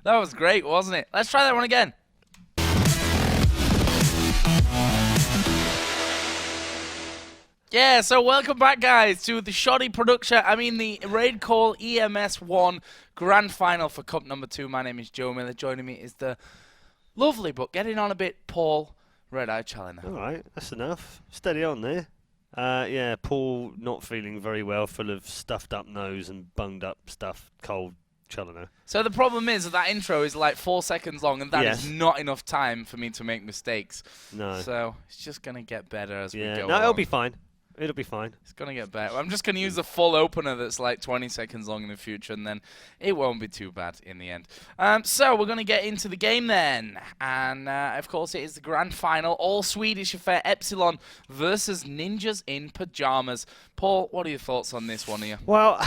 That was great, wasn't it? Let's try that one again. Yeah, so welcome back, guys, to the the RaidCall EMS 1 Grand Final for Cup number 2. My name is Joe Miller. Joining me is the lovely, but getting on a bit, Paul, Red-Eye Challenger. All right, that's enough. Steady on there. Yeah, Paul not feeling very well, full of stuffed up nose and bunged up stuff, cold Challenger. So the problem is that intro is like 4 seconds long, and that is not enough time for me to make mistakes. No. So it's just going to get better as we go No, along. it'll be fine. It'll be fine. It's going to get better. I'm just going to use the full opener that's like 20 seconds long in the future, and then it won't be too bad in the end. So we're going to get into the game then. And, of course, it is the grand final. All Swedish affair, Epsilon versus Ninjas in Pyjamas. Paul, what are your thoughts on this one here? Well,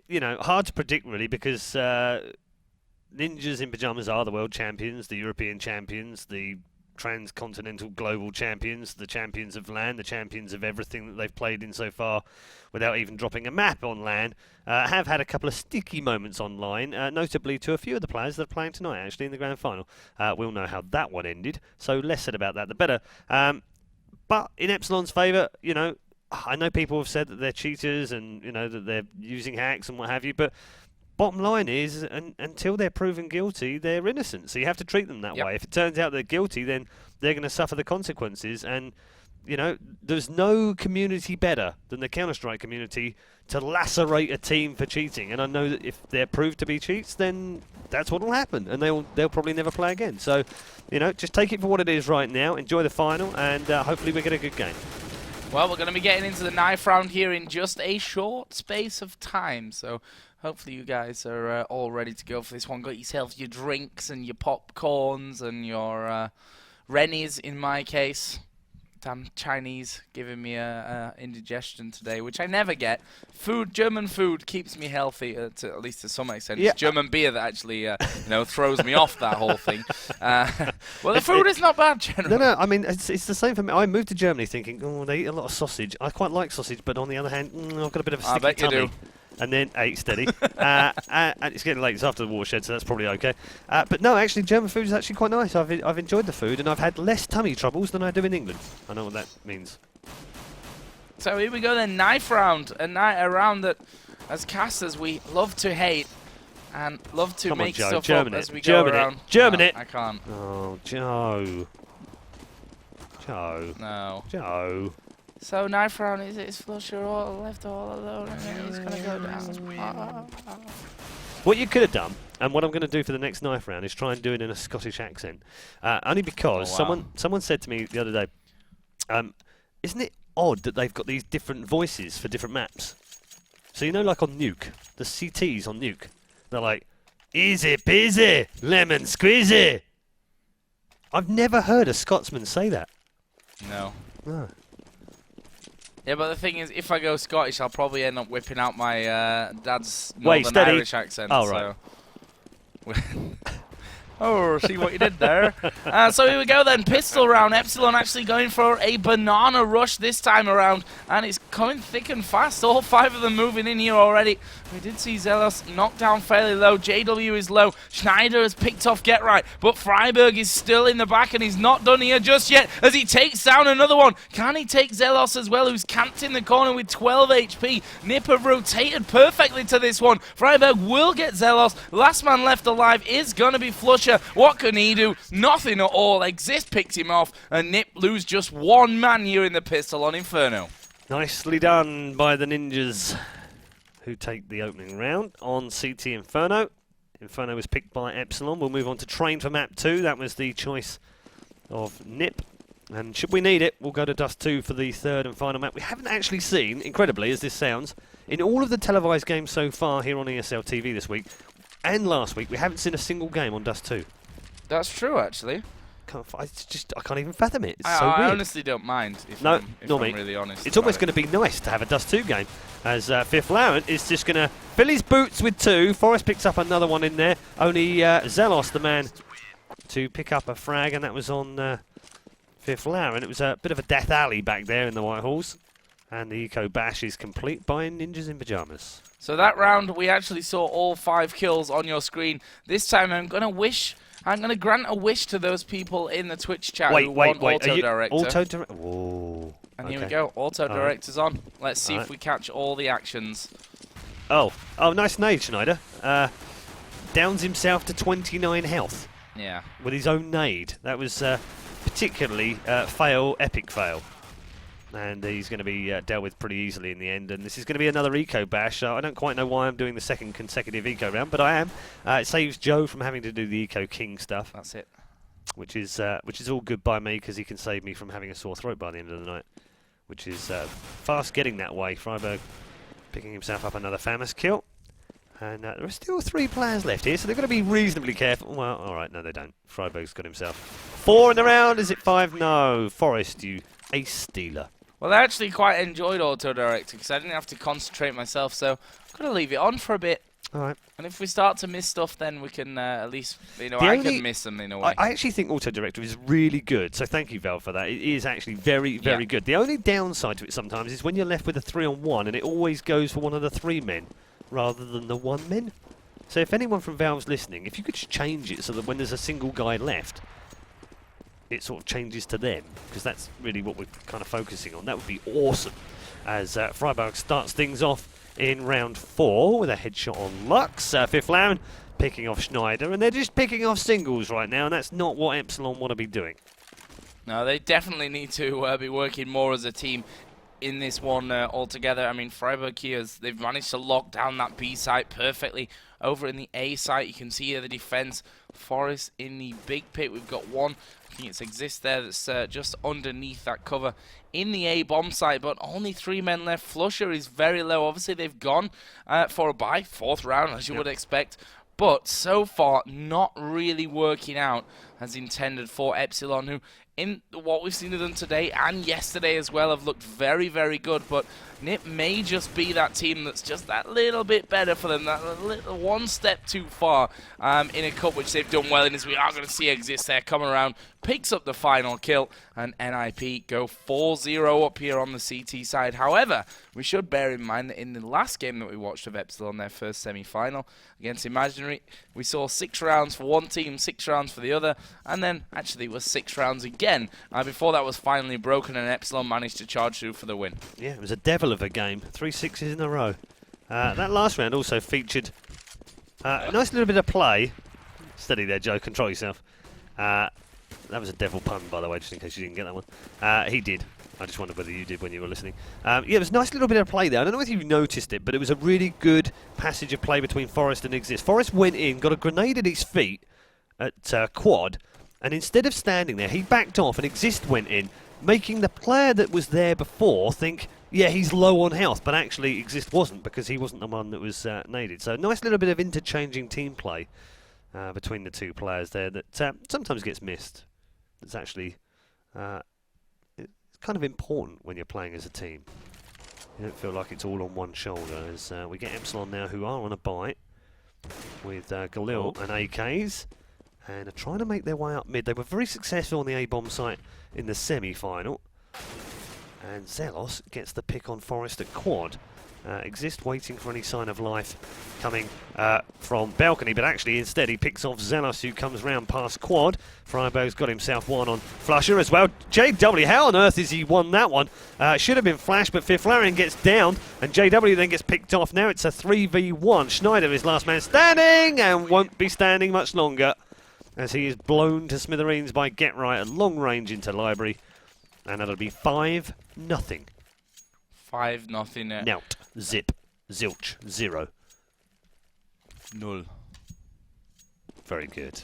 you know, hard to predict really because Ninjas in Pyjamas are the world champions, the European champions, the transcontinental global champions, the champions of LAN, the champions of everything that they've played in so far without even dropping a map on LAN, have had a couple of sticky moments online, notably to a few of the players that are playing tonight actually in the grand final. We'll know how that one ended, so less said about that the better. But in Epsilon's favour, you know, I know people have said that they're cheaters and, you know, that they're using hacks and what have you, but bottom line is, until they're proven guilty, they're innocent. So you have to treat them that way. If it turns out they're guilty, then they're going to suffer the consequences. And, you know, there's no community better than the Counter-Strike community to lacerate a team for cheating. And I know that if they're proved to be cheats, then that's what will happen. And they'll probably never play again. So, you know, just take it for what it is right now. Enjoy the final, and hopefully we get a good game. Well, we're going to be getting into the knife round here in just a short space of time. So hopefully you guys are all ready to go for this one. Got yourself your drinks and your popcorns and your Rennies in my case. Damn Chinese giving me a indigestion today, which I never get. Food, German food keeps me healthy, at least to some extent. Yeah. It's German beer that actually you know, throws me off that whole thing. Well, the food is not bad generally. No, I mean, it's the same for me. I moved to Germany thinking, oh, they eat a lot of sausage. I quite like sausage, but on the other hand, I've got a bit of a sticky I bet tummy. you do. And then ate steady. And it's getting late. It's after the watershed, so that's probably okay. But no, actually, German food is actually quite nice. I've enjoyed the food, and I've had less tummy troubles than I do in England. I know what that means. So here we go then, knife round. A round that, as casters, we love to hate and love to make stuff up as we go around. German it. I can't. Oh, Joe. No. Joe. So knife round is Flusher all left all alone, and then he's gonna go down. What you could have done, and what I'm going to do for the next knife round, is try and do it in a Scottish accent. Only because someone said to me the other day, isn't it odd that they've got these different voices for different maps? So you know, like on Nuke, the CTs on Nuke, they're like, easy peasy, lemon squeezy. I've never heard a Scotsman say that. No. No. Yeah, but the thing is, if I go Scottish, I'll probably end up whipping out my dad's Northern Irish accent. Oh, right. So. Oh, see what you did there. So here we go then. Pistol round. Epsilon actually going for a banana rush this time around. And it's coming thick and fast. All 5 of them moving in here already. We did see Zelos knocked down fairly low. JW is low. Schneider has picked off Get Right. But Freiberg is still in the back, and he's not done here just yet as he takes down another one. Can he take Zelos as well, who's camped in the corner with 12 HP? Nip have rotated perfectly to this one. Freiberg will get Zelos. Last man left alive is going to be Flusher. What can he do? Nothing at all. Exist picks him off, and Nip lose just one man here in the pistol on Inferno. Nicely done by the Ninjas, who take the opening round on CT Inferno. Inferno was picked by Epsilon. We'll move on to Train for map 2. That was the choice of Nip. And should we need it, we'll go to Dust 2 for the third and final map. We haven't actually seen, incredibly as this sounds, in all of the televised games so far here on ESL TV this week and last week, we haven't seen a single game on Dust 2. That's true, actually. I can't even fathom it. It's I so weird. I honestly don't mind, if I'm really honest. It's almost going to be nice to have a Dust 2 game, as Fifth Larrant is just going to fill his boots with 2. Forrest picks up another one in there. Only Zelos, the man, to pick up a frag, and that was on Fifth Larrant. It was a bit of a death alley back there in the White Halls. And the Eco Bash is complete by Ninjas in Pyjamas. So that round, we actually saw all 5 kills on your screen. This time, I'm going to grant a wish to those people in the Twitch chat who want Auto Director. Auto Director. Whoa. And here we go. Auto Director's on. Let's see if we catch all the actions. Oh, nice nade, Schneider. Downs himself to 29 health. Yeah. With his own nade. That was particularly epic fail. And he's going to be dealt with pretty easily in the end. And this is going to be another Eco Bash. I don't quite know why I'm doing the second consecutive Eco round, but I am. It saves Joe from having to do the Eco King stuff. That's it. Which is all good by me, because he can save me from having a sore throat by the end of the night. Which is fast getting that way. Freiburg picking himself up another famous kill. And there are still 3 players left here, so they've got to be reasonably careful. Well, alright, no they don't. Freiburg's got himself 4 in the round. Is it 5? No. Forrest, you ace stealer. Well, I actually quite enjoyed Auto Director because I didn't have to concentrate myself, so I'm going to leave it on for a bit. Alright. And if we start to miss stuff, then we can at least, I can miss them in a way. I actually think Auto Director is really good, so thank you, Val, for that. It is actually very, very good. The only downside to it sometimes is when you're left with a 3-on-1, and it always goes for one of the 3 men rather than the 1 men. So if anyone from Valve's listening, if you could just change it so that when there's a single guy left, it sort of changes to them, because that's really what we're kind of focusing on. That would be awesome. As Freiburg starts things off in round 4 with a headshot on Lux. Fifth Laren picking off Schneider, and they're just picking off singles right now, and that's not what Epsilon want to be doing. No, they definitely need to be working more as a team in this one altogether. I mean, Freiburg here, they've managed to lock down that B site perfectly. Over in the A site, you can see here the defense. Forest in the big pit. We've got one, I think it's Exist there, that's just underneath that cover in the A bomb site, but only 3 men left. Flusher is very low. Obviously, they've gone for a bye, 4th round, as you would expect. But so far, not really working out as intended for Epsilon, who, in what we've seen of them today and yesterday as well, have looked very, very good. But it may just be that team that's just that little bit better for them, that little 1 step too far in a cup, which they've done well in, as we are going to see Exist there coming around, picks up the final kill, and NIP go 4-0 up here on the CT side. However, we should bear in mind that in the last game that we watched of Epsilon, their first semi-final against Imaginary, we saw 6 rounds for one team, 6 rounds for the other, and then actually it was 6 rounds again before that was finally broken and Epsilon managed to charge through for the win. Yeah, it was a devil of a game. 3 6s in a row. That last round also featured a nice little bit of play. Steady there, Joe. Control yourself. That was a devil pun, by the way, just in case you didn't get that one. He did. I just wondered whether you did when you were listening. Yeah, it was a nice little bit of play there. I don't know whether you noticed it, but it was a really good passage of play between Forrest and Exist. Forrest went in, got a grenade at his feet at quad, and instead of standing there, he backed off and Exist went in, making the player that was there before think, yeah, he's low on health, but actually Exist wasn't, because he wasn't the one that was naded. So nice little bit of interchanging team play between the 2 players there that sometimes gets missed. It's actually it's kind of important when you're playing as a team. You don't feel like it's all on one shoulder. As we get Epsilon now, who are on a bite with Galil and AKs, and are trying to make their way up mid. They were very successful on the A-bomb site in the semi-final. And Zelos gets the pick on Forest at quad. Exist waiting for any sign of life coming from balcony, but actually instead he picks off Zelos, who comes round past quad. Freiburg's got himself one on Flusher as well. JW, how on earth has he won that one? Should have been Flash, but Fifth Laren gets down, and JW then gets picked off. Now it's a 3v1. Schneider is last man standing, and won't be standing much longer, as he is blown to smithereens by Get Right at long range into library. And that'll be 5-0. 5-0. Nout. Zip. Zilch. 0. Null. Very good.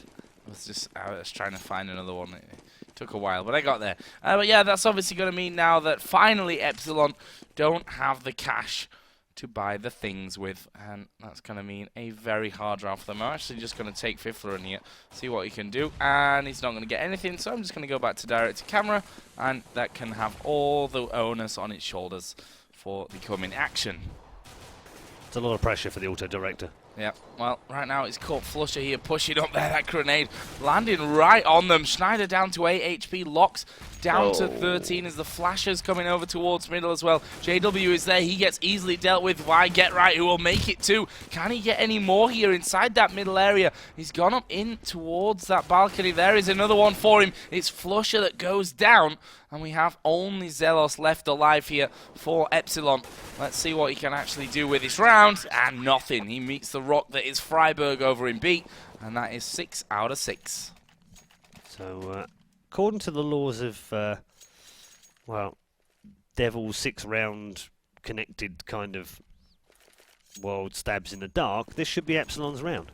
I was trying to find another one. It took a while, but I got there. But yeah, that's obviously going to mean now that finally Epsilon don't have the cash to buy the things with, and that's going to mean a very hard round for them. I'm actually just going to take Fifler in here, see what he can do, and he's not going to get anything, so I'm just going to go back to direct to camera, and that can have all the onus on its shoulders for the coming action. It's a lot of pressure for the auto director. Yeah, well, right now it's caught Flusher here, pushing up there, that grenade landing right on them. Schneider down to 8 HP, Locks down to 13 as the Flashers coming over towards middle as well. JW is there. He gets easily dealt with by Get Right, who will make it too. Can he get any more here inside that middle area? He's gone up in towards that balcony. There is another one for him. It's Flusher that goes down, and we have only Zelos left alive here for Epsilon. Let's see what he can actually do with this round, and nothing. He meets the rock that is Freiburg over in B, and that is 6 out of 6. So, according to the laws of, well, Devil's 6-round connected kind of world stabs in the dark, this should be Epsilon's round.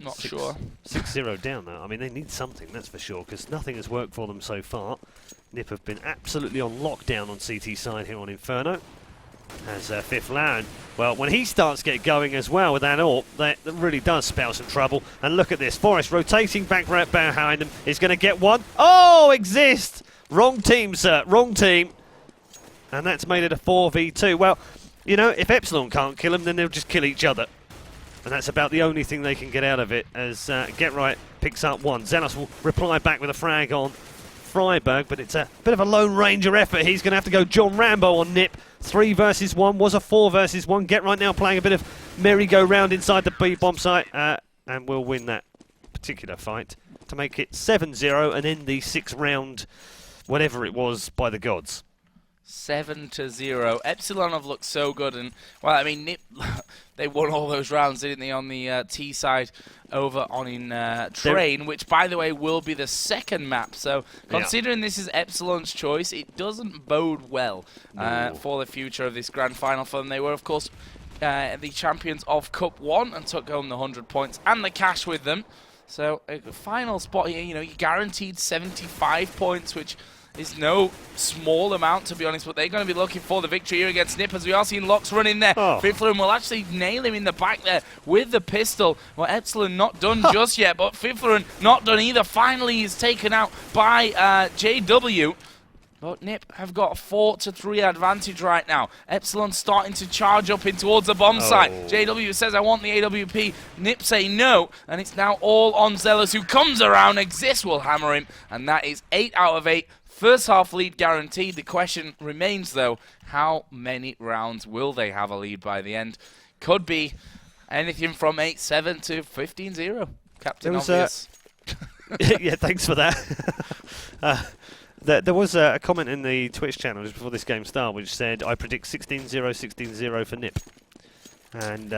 Not sure. 6-0 down, though. I mean, they need something, that's for sure, because nothing has worked for them so far. Nip have been absolutely on lockdown on CT side here on Inferno. As Fifth Lauren, well, when he starts to get going as well with that AWP, that really does spell some trouble. And look at this, Forest rotating back right behind him, is going to get one. Oh, exist! Wrong team, sir, wrong team. And that's made it a 4v2. Well, you know, if Epsilon can't kill them, then they'll just kill each other. And that's about the only thing they can get out of it, as Get Right picks up one. Zealous will reply back with a frag on Freiburg, but it's a bit of a Lone Ranger effort. He's going to have to go John Rambo on Nip. 3 versus 1 was a 4 versus 1. Get Right now playing a bit of merry-go-round inside the B-bomb site, and will win that particular fight to make it 7-0 and end the 6-round, whatever it was, by the gods. 7-0. Epsilon have looked so good, and well, I mean, Nip, they won all those rounds, didn't they, on the T side over on in Train, which, by the way, will be the second map. So, considering this is Epsilon's choice, it doesn't bode well for the future of this grand final for them. They were, of course, the champions of Cup 1 and took home the 100 points and the cash with them. So, a final spot here, you know, you guaranteed 75 points, which is no small amount, to be honest, but they're going to be looking for the victory here against Nip, as we are seeing Locks run in there. Fiflin will actually nail him in the back there with the pistol. Well, Epsilon not done just yet, but Fiflin not done either. Finally, he's taken out by JW. But Nip have got a 4-3 advantage right now. Epsilon starting to charge up in towards the bomb site. JW says, I want the AWP. Nip say no, and it's now all on Zealous, who comes around. Exist will hammer him, and that is 8 out of 8. First half lead guaranteed. The question remains, though, how many rounds will they have a lead by the end? Could be anything from 8-7 to 15-0. Captain Obvious. Yeah, thanks for that. There was a comment in the Twitch channel just before this game started which said, I predict 16-0, 16-0 for Nip. And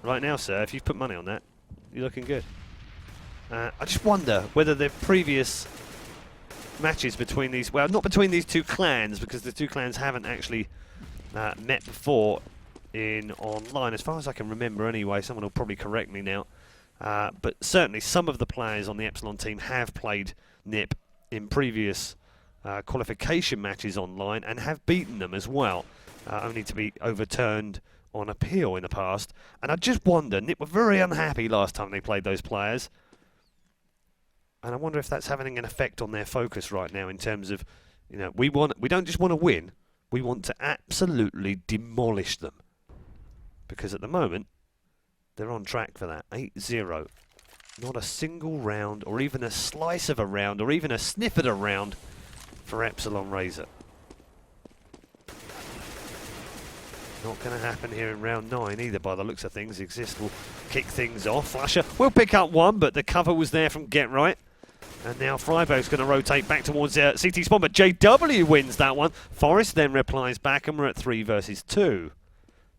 right now, sir, if you've put money on that, you're looking good. I just wonder whether the previous matches between these, well, not between these two clans, because the two clans haven't actually met before in online, as far as I can remember anyway. Someone will probably correct me now. But certainly some of the players on the Epsilon team have played Nip in previous qualification matches online and have beaten them as well, only to be overturned on appeal in the past. And I just wonder, Nip were very unhappy last time they played those players. And I wonder if that's having an effect on their focus right now in terms of, you know, we don't just want to win, we want to absolutely demolish them. Because at the moment, they're on track for that. 8-0. Not a single round, or even a slice of a round, or even a sniff at a round for Epsilon Razor. Not going to happen here in round 9 either, by the looks of things. Exist will kick things off. Flasher will pick up one, but the cover was there from Get Right. And now Freiburg's going to rotate back towards CT spawn, but JW wins that one. Forest then replies back, and we're at 3 versus 2.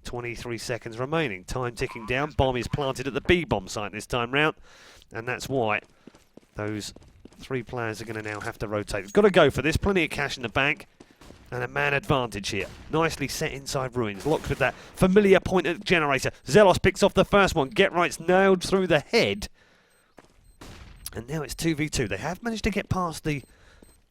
23 seconds remaining. Time ticking down. Bomb is planted at the B-bomb site this time round. And that's why those 3 players are going to now have to rotate. Got to go for this. Plenty of cash in the bank. And a man advantage here. Nicely set inside Ruins. Locked with that familiar pointer generator. Zelos picks off the first one. Get Right's nailed through the head. And now it's 2v2. They have managed to get past the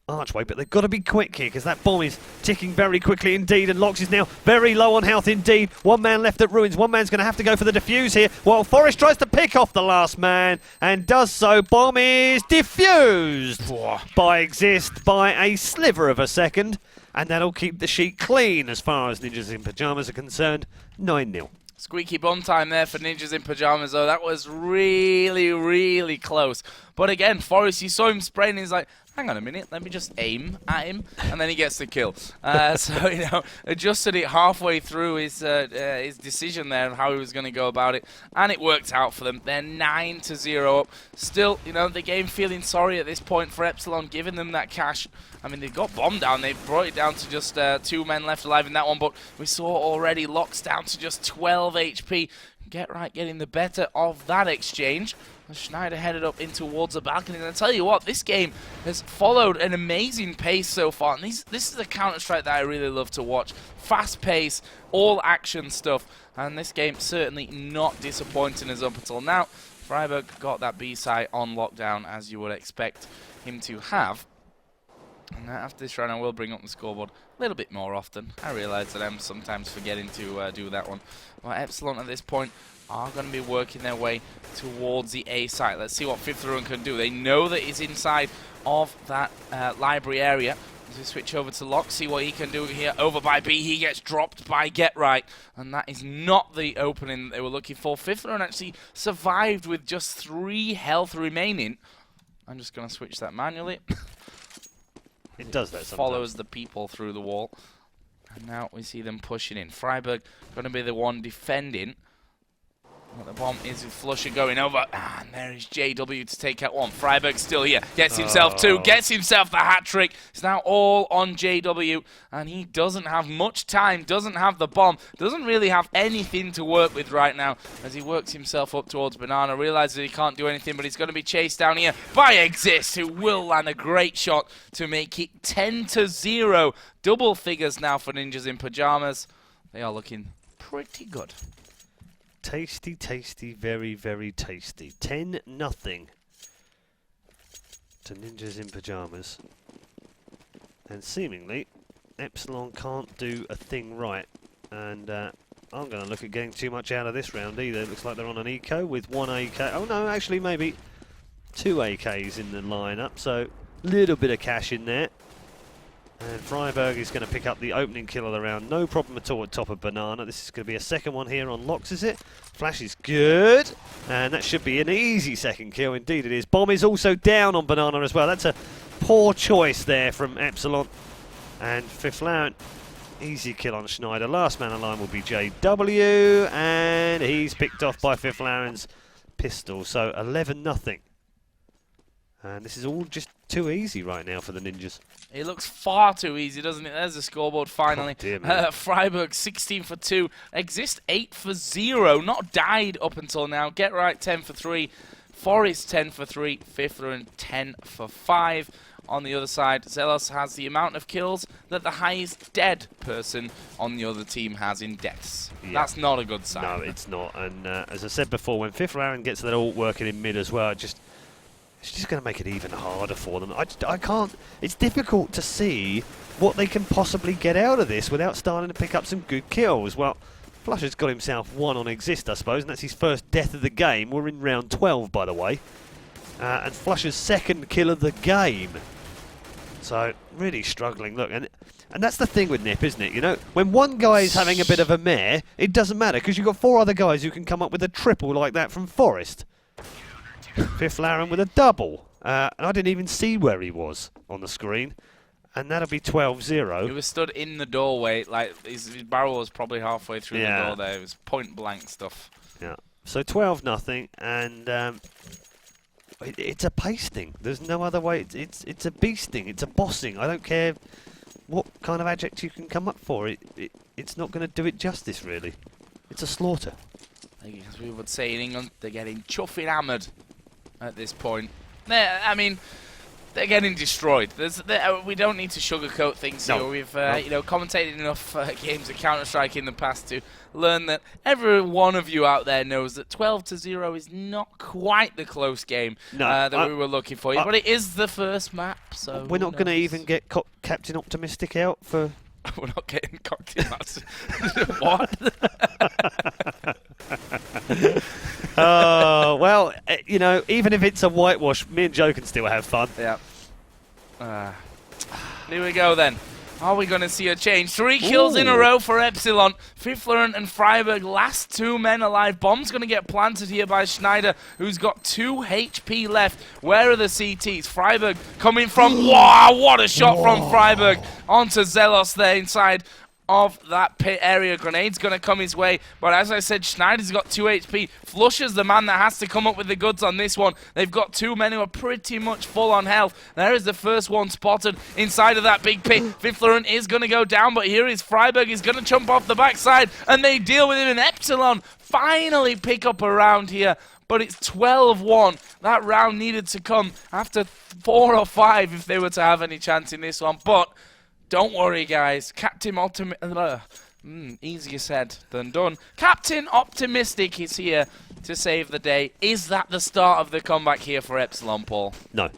archway, but they've got to be quick here because that bomb is ticking very quickly indeed, and Lox is now very low on health indeed. One man left at Ruins. One man's going to have to go for the defuse here while Forest tries to pick off the last man and does so. Bomb is defused by Exist by a sliver of a second, and that'll keep the sheet clean as far as Ninjas in Pyjamas are concerned. 9-0. Squeaky bum time there for Ninjas in Pyjamas, though. That was really, really close. But again, Forrest, you saw him spraying, he's like, hang on a minute, let me just aim at him, and then he gets the kill. So, you know, adjusted it halfway through his decision there of how he was going to go about it, and it worked out for them. They're 9-0 up. Still, you know, the game feeling sorry at this point for Epsilon, giving them that cash. I mean, they've got bombed down. They've brought it down to just 2 men left alive in that one, but we saw already Locks down to just 12 HP. Get right, getting the better of that exchange. Schneider headed up in towards the balcony, and I tell you what, this game has followed an amazing pace so far, and this is the Counter-Strike that I really love to watch. Fast pace, all action stuff, and this game certainly not disappointing us up until now. Freiburg got that B side on lockdown, as you would expect him to have. And after this round, I will bring up the scoreboard a little bit more often. I realise that I'm sometimes forgetting to do that one. Well, Epsilon at this point are going to be working their way towards the A site. Let's see what Fifth Run can do. They know that he's inside of that library area. As we switch over to Locke, see what he can do here. Over by B, he gets dropped by Get Right. And that is not the opening that they were looking for. Fifth Run actually survived with just 3 health remaining. I'm just going to switch that manually. It does that sometimes. Follows the people through the wall. And now we see them pushing in. Freiburg going to be the one defending. Well, the bomb is with Flusher going over. And there is JW to take out one. Freiburg still here. Gets himself 2. Gets himself the hat-trick. It's now all on JW. And he doesn't have much time. Doesn't have the bomb. Doesn't really have anything to work with right now. As he works himself up towards Banana. Realizes he can't do anything. But he's going to be chased down here by Exist. Who will land a great shot to make it 10-0. Double figures now for Ninjas in Pyjamas. They are looking pretty good. Tasty, tasty, very, very tasty. 10-0 to Ninjas in Pyjamas. And seemingly, Epsilon can't do a thing right. And I'm going to look at getting too much out of this round either. It looks like they're on an eco with 1 AK. Oh no, actually maybe 2 AKs in the lineup. So, little bit of cash in there. And Freiburg is going to pick up the opening kill of the round. No problem at all at top of Banana. This is going to be a second one here on Locks, is it? Flash is good. And that should be an easy second kill. Indeed it is. Bomb is also down on Banana as well. That's a poor choice there from Epsilon. And Fifth Laren, easy kill on Schneider. Last man alive will be JW. And he's picked off by Fifth Laren's pistol. So 11-0. And this is all just too easy right now for the Ninjas. It looks far too easy, doesn't it? There's the scoreboard finally. Oh, Freiburg 16 for 2. Exist 8 for 0. Not died up until now. Get Right 10 for 3. Forest 10 for 3. Fifth Run 10 for 5. On the other side, Zelos has the amount of kills that the highest dead person on the other team has in deaths. Yeah. That's not a good sign. No, it's not. And as I said before, when Fifth Laren gets that ult working in mid as well, it's just going to make it even harder for them. I can't. It's difficult to see what they can possibly get out of this without starting to pick up some good kills. Well, Flusher's got himself 1 on Exist, I suppose, and that's his first death of the game. We're in round 12, by the way. And Flusher's second kill of the game. So, really struggling. Look, and that's the thing with Nip, isn't it? You know, when one guy is having a bit of a mare, it doesn't matter, because you've got 4 other guys who can come up with a triple like that from Forest. Fifth Laren with a double. And I didn't even see where he was on the screen. And that'll be 12-0. He was stood in the doorway, like his barrel was probably halfway through the door there. It was point blank stuff. Yeah. So 12-0, and it's a pasting. There's no other way. It's a beasting. It's a bossing. I don't care what kind of adjective you can come up for. It's not going to do it justice, really. It's a slaughter. As we would say in England, they're getting chuffing hammered at this point. I mean, they're getting destroyed. We don't need to sugarcoat things here. We've you know, commentated enough games of Counter-Strike in the past to learn that every one of you out there knows that 12-0 is not quite the close game that we were looking for. But it is the first map, so we're not going to even get Captain Optimistic out for. We're not getting cocktail mats. What? Oh, well, you know, even if it's a whitewash, me and Joe can still have fun. Yeah. Here we go then. Are we going to see a change? 3 kills in a row for Epsilon. Fifthler and Freiberg, last 2 men alive. Bomb's going to get planted here by Schneider, who's got 2 HP left. Where are the CTs? Freiberg coming from... Wow, what a shot from Freiberg onto Zelos there inside of that pit area. Grenade's going to come his way, but as I said, Schneider's got 2 HP. Flusher's the man that has to come up with the goods on this one. They've got 2 men who are pretty much full on health. There is the first one spotted inside of that big pit. Fifthler is going to go down, but here is Freiberg. He's going to jump off the backside, and they deal with him. And Epsilon finally pick up a round here, but it's 12-1. That round needed to come after 4 or 5 if they were to have any chance in this one, but don't worry, guys. Easier said than done. Captain Optimistic is here to save the day. Is that the start of the comeback here for Epsilon, Paul? No.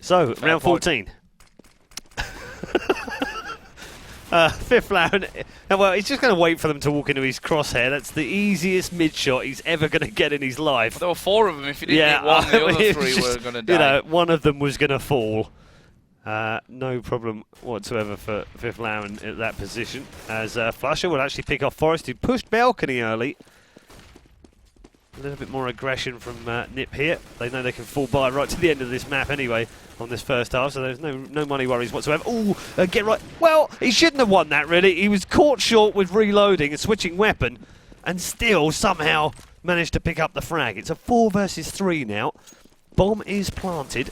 So, round 14. Fifth round. Well, he's just going to wait for them to walk into his crosshair. That's the easiest mid-shot he's ever going to get in his life. Well, there were 4 of them. If he didn't hit one, the other 3 were going to die. You know, one of them was going to fall. No problem whatsoever for Fifth Lauren at that position, as Flusher will actually pick off Forrest, who pushed Balcony early. A little bit more aggression from Nip here. They know they can fall by right to the end of this map anyway on this first half, so there's no money worries whatsoever. Ooh, get right. Well, he shouldn't have won that, really. He was caught short with reloading and switching weapon, and still somehow managed to pick up the frag. It's a 4 versus 3 now. Bomb is planted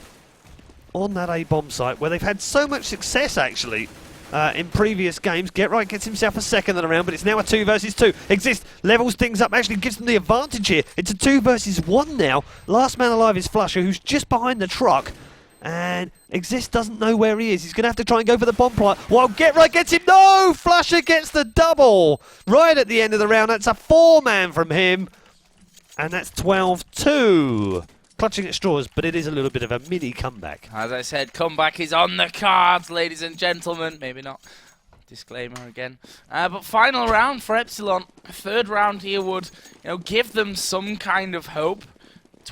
on that A-bomb site, where they've had so much success, actually, in previous games. Get right gets himself a second in the round, but it's now a 2 versus 2. Exist levels things up, actually gives them the advantage here. It's a 2 versus 1 now. Last man alive is Flusher, who's just behind the truck, and Exist doesn't know where he is. He's going to have to try and go for the bomb plant. While Get Right gets him. No! Flusher gets the double right at the end of the round. That's a 4-man from him, and that's 12-2. Clutching at straws, but it is a little bit of a mini comeback. As I said, comeback is on the cards, ladies and gentlemen. Maybe not. Disclaimer again. But final round for Epsilon. 3rd round here would, give them some kind of hope.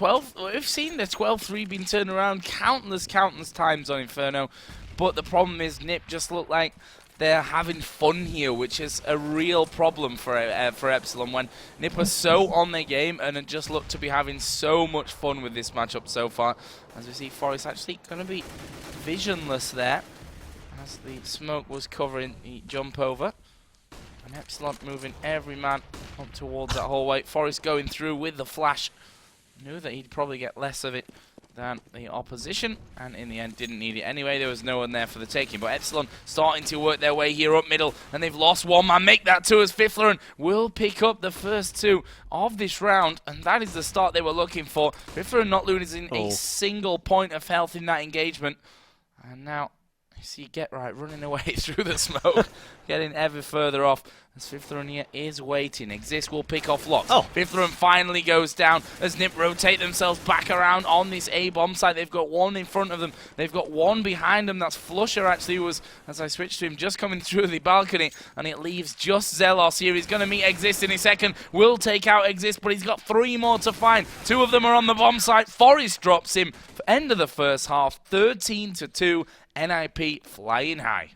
We've seen the 12-3 being turned around countless times on Inferno, but the problem is Nip just looked like they're having fun here, which is a real problem for Epsilon, when Nip are so on their game and it just looked to be having so much fun with this matchup so far. As we see, Forrest actually going to be visionless there as the smoke was covering the jump over. And Epsilon moving every man up towards that hallway. Forrest going through with the flash. Knew that he'd probably get less of it than the opposition, and in the end didn't need it anyway. There was no one there for the taking, but Epsilon starting to work their way here up middle, and they've lost 1 man. Make that 2 as Fifthler will pick up the first 2 of this round, and that is the start they were looking for. Fifthler not losing a single point of health in that engagement, and now you see Get Right running away through the smoke, getting ever further off. As Fifthler here is waiting. Exist will pick off Locks. Fifthler finally goes down as Nip rotate themselves back around on this A-bomb site. They've got 1 in front of them. They've got 1 behind them. That's Flusher, actually, who was, as I switched to him, just coming through the balcony. And it leaves just Zelos here. He's going to meet Exist in a second. Will take out Exist, but he's got 3 more to find. 2 of them are on the bomb site. Forrest drops him. End of the first half, 13-2. NIP flying high.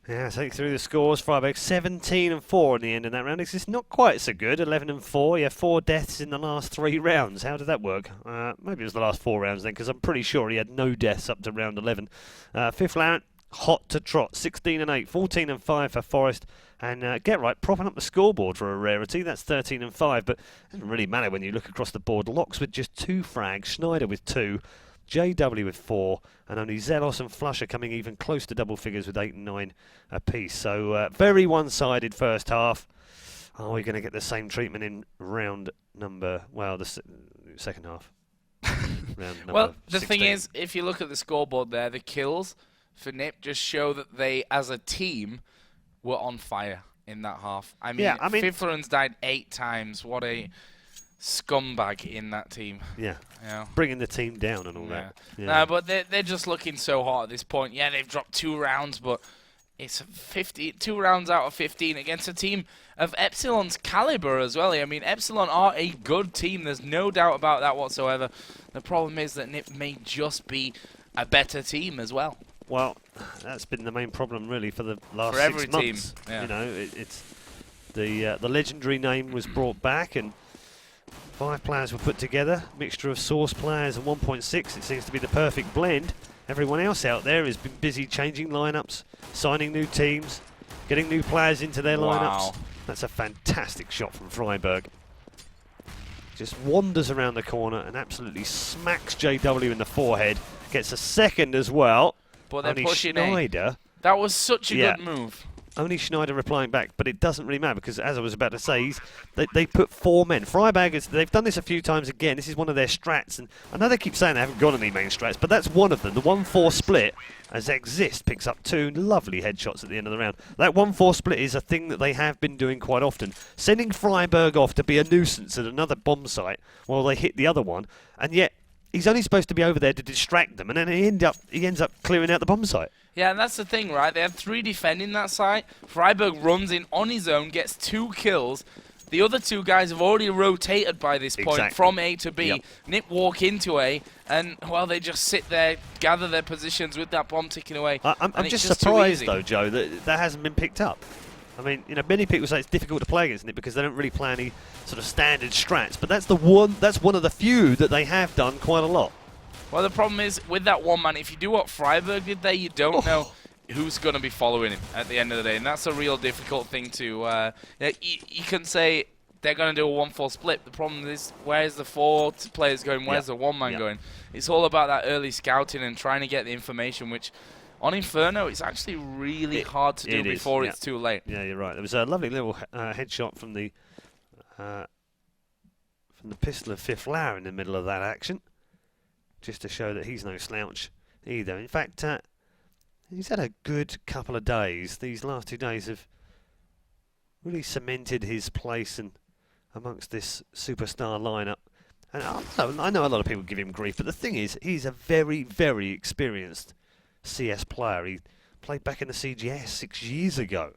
Yeah, take through the scores. Freiberg 17-4 in the end of that round. It's just not quite so good. 11-4. Yeah, 4 deaths in the last 3 rounds. How did that work? Maybe it was the last 4 rounds then, because I'm pretty sure he had no deaths up to round 11. Fifth round, hot to trot. 16-8. 14-5 for Forrest. And Get Right propping up the scoreboard for a rarity. That's 13-5. But it doesn't really matter when you look across the board. Locks with just 2 frags. Schneider with 2. JW with 4, and only Zelos and Flusher coming even close to double figures with 8 and 9 apiece. So very one-sided first half. Are we going to get the same treatment in round number, well, the second half? Well, the 16. thing is, if you look at the scoreboard there, the kills for Nip just show that they, as a team, were on fire in that half. I mean, Fifthler's died 8 times. What a scumbag in that team. Yeah. Bringing the team down and all that. Yeah. No, but they're just looking so hot at this point. Yeah, they've dropped 2 rounds, but it's 2 rounds out of 15 against a team of Epsilon's caliber as well. I mean, Epsilon are a good team. There's no doubt about that whatsoever. The problem is that Nip may just be a better team as well. Well, that's been the main problem really for the last For every 6 months. team, yeah. You know, it's the legendary name was brought back, and 5 players were put together, mixture of source players and 1.6. It seems to be the perfect blend. Everyone else out there has been busy changing lineups, signing new teams, getting new players into their lineups. That's a fantastic shot from Freiburg. Just wanders around the corner and absolutely smacks JW in the forehead. Gets a second as well. But they're only pushing Schneider. That was such a good move. Only Schneider replying back, but it doesn't really matter because, as I was about to say, they put 4 men. Freiburg, they've done this a few times again. This is one of their strats, and I know they keep saying they haven't got any main strats, but that's one of them. The 1-4 split, as Exist picks up 2 lovely headshots at the end of the round. That 1-4 split is a thing that they have been doing quite often, sending Freiburg off to be a nuisance at another bomb site while they hit the other one, and yet he's only supposed to be over there to distract them, and then he ends up clearing out the bomb site. Yeah, and that's the thing, right? They had 3 defending that site. Freiburg runs in on his own, gets 2 kills. The other 2 guys have already rotated by this point from A to B. Yep. Nip walk into A, and, well, they just sit there, gather their positions with that bomb ticking away. I'm just surprised, though, Joe, that hasn't been picked up. I mean, you know, many people say it's difficult to play against Nip because they don't really play any sort of standard strats, but that's one of the few that they have done quite a lot. Well, the problem is, with that one man, if you do what Freiburg did there, you don't know who's going to be following him at the end of the day. And that's a real difficult thing to... you can say they're going to do a 1-4 split. The problem is, where's the 4 players going? Where's the 1 man going? It's all about that early scouting and trying to get the information, which... On Inferno, it's actually really hard to do before it's too late. Yeah, you're right. There was a lovely little headshot from the pistol of Fifth Flower in the middle of that action, just to show that he's no slouch either. In fact, he's had a good couple of days. These last 2 days have really cemented his place amongst this superstar lineup. And I know a lot of people give him grief, but the thing is, he's a very, very experienced CS player. He played back in the CGS 6 years ago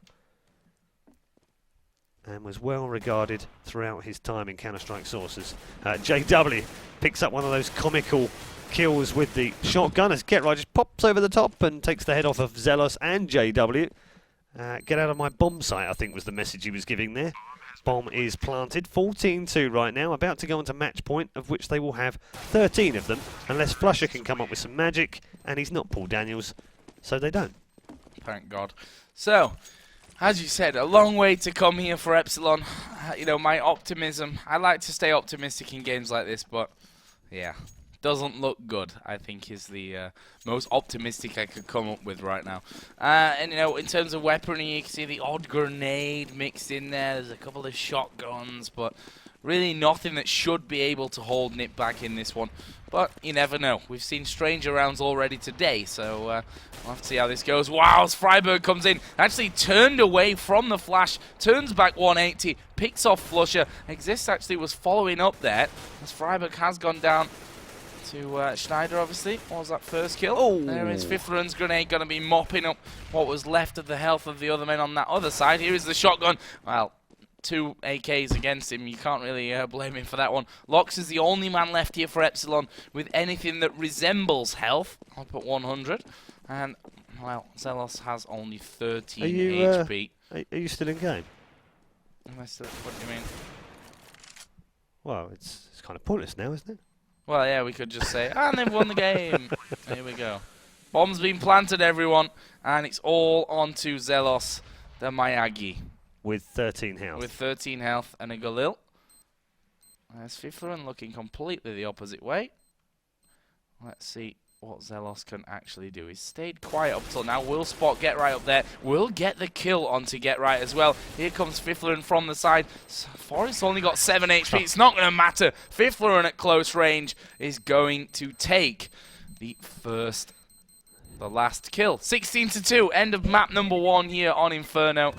and was well regarded throughout his time in Counter-Strike Sources. JW picks up one of those comical kills with the shotgun as GetRight just pops over the top and takes the head off of Zelos and JW. Get out of my bomb site, I think was the message he was giving there. Bomb is planted. 14-2 right now, about to go into match point, of which they will have 13 of them, unless Flusher can come up with some magic, and he's not Paul Daniels, so they don't. Thank God. So, as you said, a long way to come here for Epsilon. You know, my optimism, I like to stay optimistic in games like this, but yeah, doesn't look good, I think, is the most optimistic I could come up with right now. And, you know, in terms of weaponry, you can see the odd grenade mixed in there. There's a couple of shotguns, but really nothing that should be able to hold Nip back in this one. But you never know. We've seen stranger rounds already today, so we'll have to see how this goes. Wow, as Freiburg comes in, actually turned away from the flash, turns back 180, picks off Flusher. Exist actually was following up there, as Freiburg has gone down to Schneider, obviously. What was that first kill? Oh, there is Fifthren's grenade going to be mopping up what was left of the health of the other men on that other side. Here is the shotgun. Well, 2 AKs against him. You can't really blame him for that one. Lox is the only man left here for Epsilon with anything that resembles health. I'll put 100. And, well, Zelos has only 13 HP. Are you still in game? What do you mean? Well, it's kind of pointless now, isn't it? Well, yeah, we could just say, and they've won the game. Here we go. Bomb's been planted, everyone, and it's all onto Zelos, the Miyagi. With 13 health. With 13 health and a Galil. There's Fifthren looking completely the opposite way. Let's see what Zelos can actually do. He's stayed quiet up till now. Will spot GetRight up there. Will get the kill onto GetRight as well. Here comes Fifthren from the side. Forrest only got 7 HP. It's not going to matter. Fifthren at close range is going to take the last kill. 16-2. End of map number 1 here on Inferno.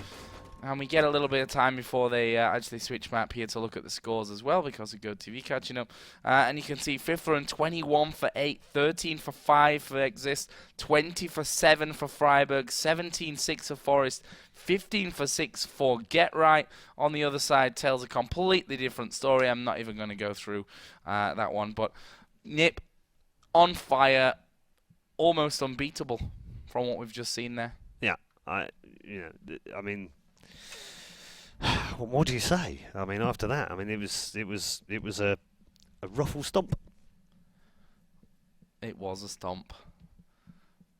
And we get a little bit of time before they actually switch map here to look at the scores as well, because of GoTV catching up. And you can see Fifthren 21 for 8, 13 for 5 for Exist, 20 for 7 for Freiburg, 17-6 for Forest, 15 for 6 for GetRight. On the other side, tells a completely different story. I'm not even going to go through that one. But Nip, on fire, almost unbeatable. from what we've just seen there. Yeah, I mean, what do you say? I mean, after that, I mean, it was a ruffle stomp. It was a stomp.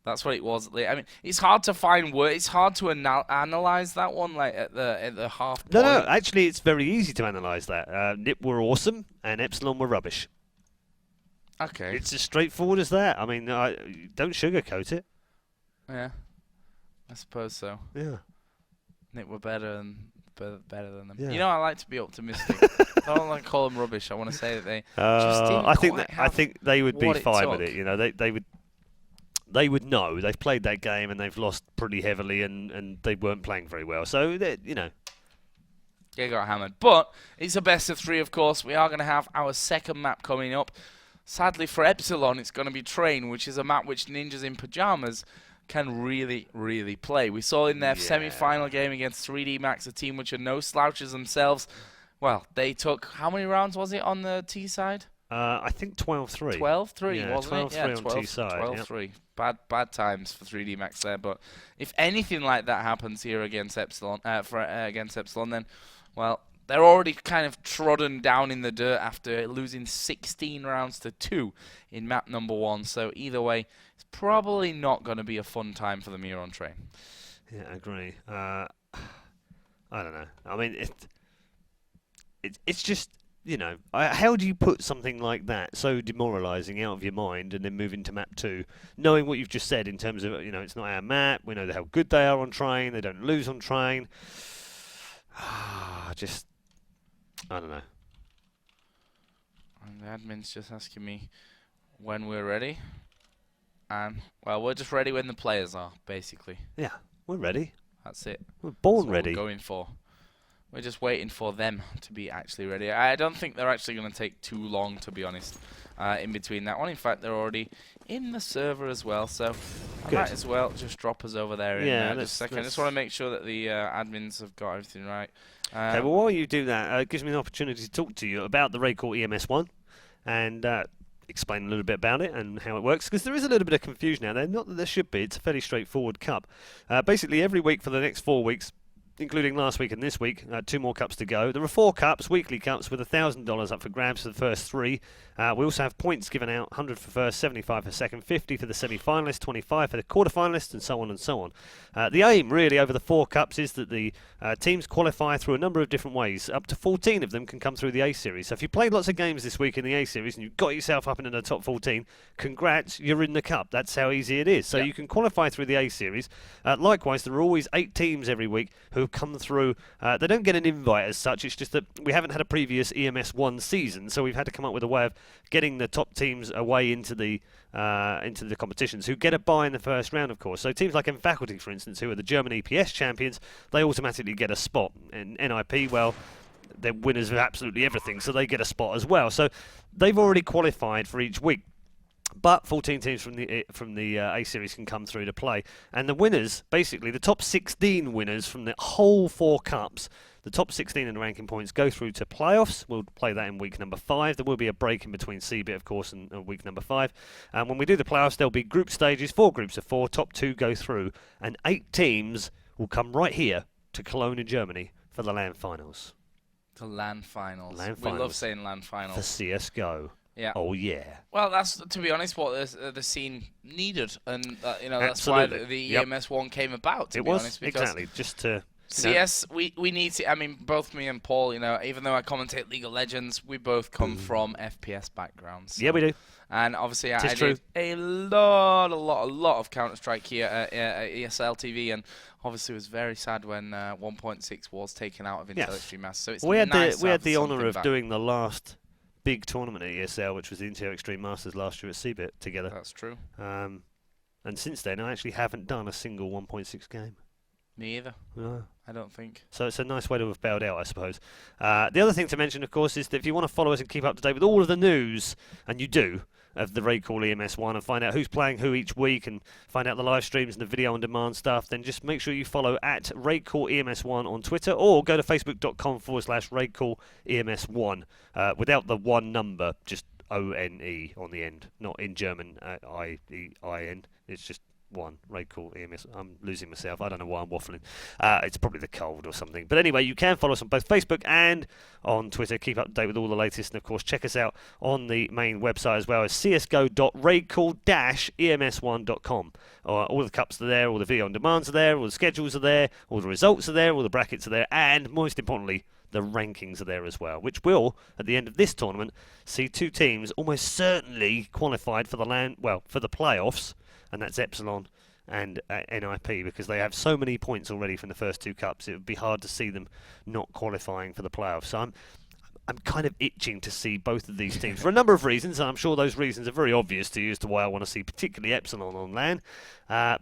That's what it was. I mean, it's hard to find words. It's hard to analyze that one, like at the half point. No, actually, it's very easy to analyse that. Nip were awesome, and Epsilon were rubbish. Okay. It's as straightforward as that. I mean, don't sugarcoat it. Yeah, I suppose so. Yeah. Nip were better than them. Yeah. You know, I like to be optimistic. I don't like to call them rubbish. I want to say that they just didn't I think they would be fine with took. it. You know, they would know. They've played that game and they've lost pretty heavily, and they weren't playing very well. So, you know. They got hammered. But it's a best of 3, of course. We are going to have our second map coming up. Sadly for Epsilon, it's going to be Train, which is a map which Ninjas in Pyjamas can really, really play. We saw in their semi-final game against 3D Max, a team which are no slouches themselves. Well, they took, how many rounds was it on the T side? I think 12-3. 12-3, wasn't it? Yeah, 12-3 on T side. 12-3. Bad times for 3D Max there. But if anything like that happens here against Epsilon, then, well, they're already kind of trodden down in the dirt after losing 16 rounds to 2 in map number 1. So either way, it's probably not going to be a fun time for them here on Train. Yeah, I agree. I don't know. I mean, it's just, you know, how do you put something like that so demoralising out of your mind and then move into map 2, knowing what you've just said in terms of, you know, it's not our map, we know how good they are on Train, they don't lose on Train. Just, I don't know. And the admin's just asking me when we're ready. And, well, we're just ready when the players are, basically. Yeah, we're ready. That's it. We're born That's ready. What we're going for. We're just waiting for them to be actually ready. I don't think they're actually going to take too long, to be honest, in between that one. In fact, they're already in the server as well, so I might as well just drop us over there in just a second. I just want to make sure that the admins have got everything right. Okay, well, while you do that, it gives me an opportunity to talk to you about the RaidCall EMS1 and explain a little bit about it and how it works, because there is a little bit of confusion out there. Not that there should be. It's a fairly straightforward cup. Basically, every week for the next 4 weeks, including last week and this week, 2 more cups to go. There are 4 cups, weekly cups, with $1,000 up for grabs for the first 3. We also have points given out, 100 for first, 75 for second, 50 for the semi-finalists, 25 for the quarter-finalists, and so on and so on. The aim, really, over the 4 cups is that the teams qualify through a number of different ways. Up to 14 of them can come through the A-Series. So if you played lots of games this week in the A-Series and you got yourself up into the top 14, congrats, you're in the cup. That's how easy it is. So you can qualify through the A-Series. Likewise, there are always 8 teams every week who have come through. They don't get an invite as such. It's just that we haven't had a previous EMS1 season, so we've had to come up with a way of getting the top teams away into the competitions, who get a bye in the first round, of course. So teams like M-Faculty, for instance, who are the German EPS champions, they automatically get a spot. And NIP, well, they're winners of absolutely everything, so they get a spot as well. So they've already qualified for each week. But 14 teams from the A-Series can come through to play. And the winners, basically, the top 16 winners from the whole 4 cups, the top 16 in the ranking points go through to playoffs. We'll play that in week number 5. There will be a break in between CBIT, of course, and week number 5. And when we do the playoffs, there'll be group stages, 4 groups of 4. Top 2 go through. And 8 teams will come right here to Cologne in Germany for the LAN finals. The LAN finals. We love saying LAN finals. For CSGO. Yeah. Oh yeah. Well, that's, to be honest, what the scene needed, and you know, that's Absolutely. why the EMS1 came about. To be honest, because exactly just to. CS, we need to. I mean, both me and Paul, you know, even though I commentate League of Legends, we both come from FPS backgrounds. So. Yeah, we do. And obviously, I did a lot of Counter-Strike here at ESL TV, and obviously it was very sad when 1.6 was taken out of Intel Extreme Masters. So it's we had the honour of doing the last big tournament at ESL, which was the Intel Extreme Masters last year at CBIT together. That's true. And since then, I actually haven't done a single 1.6 game. Me either. No. I don't think. So it's a nice way to have bailed out, I suppose. The other thing to mention, of course, is that if you want to follow us and keep up to date with all of the news, and you do, of the RaidCall EMS1 and find out who's playing who each week and find out the live streams and the video on demand stuff, then just make sure you follow at RaidCall EMS1 on Twitter, or go to facebook.com/RaidCall EMS1 without the 1 number, just ONE on the end, not in German, IEIN. It's just one. RaidCall, EMS. I'm losing myself. I don't know why I'm waffling. It's probably the cold or something. But anyway, you can follow us on both Facebook and on Twitter. Keep up to date with all the latest. And, of course, check us out on the main website as well as csgo.raidcall-ems1.com. All the cups are there, all the video on demands are there, all the schedules are there, all the results are there, all the brackets are there, and, most importantly, the rankings are there as well, which will, at the end of this tournament, see 2 teams almost certainly qualified for the playoffs, and that's Epsilon and NIP, because they have so many points already from the first 2 cups. It would be hard to see them not qualifying for the playoffs. So I'm kind of itching to see both of these teams for a number of reasons, and I'm sure those reasons are very obvious to you as to why I want to see particularly Epsilon on LAN,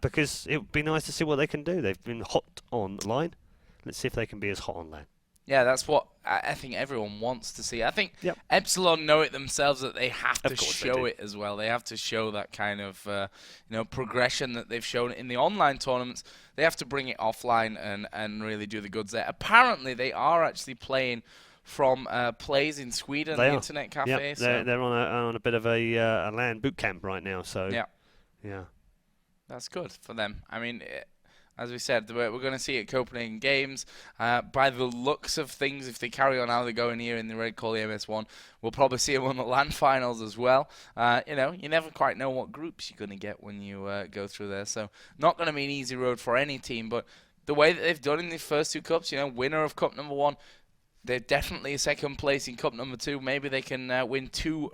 because it would be nice to see what they can do. They've been hot on line. Let's see if they can be as hot on LAN. Yeah, that's what I think everyone wants to see. I think Epsilon know it themselves that they have to show it as well. They have to show that kind of progression that they've shown in the online tournaments. They have to bring it offline and really do the goods there. Apparently, they are actually playing from plays in Sweden, the internet cafe. Yep. So. They're on a bit of a LAN boot camp right now. So yeah, that's good for them. I mean. As we said, we're going to see it at Copenhagen Games. By the looks of things, if they carry on how they're going here in the RaidCall EMS1, we'll probably see them on the LAN finals as well. You never quite know what groups you're going to get when you go through there. So not going to be an easy road for any team. But the way that they've done in the first 2 cups, winner of Cup number 1, they're definitely second place in Cup number 2. Maybe they can win 2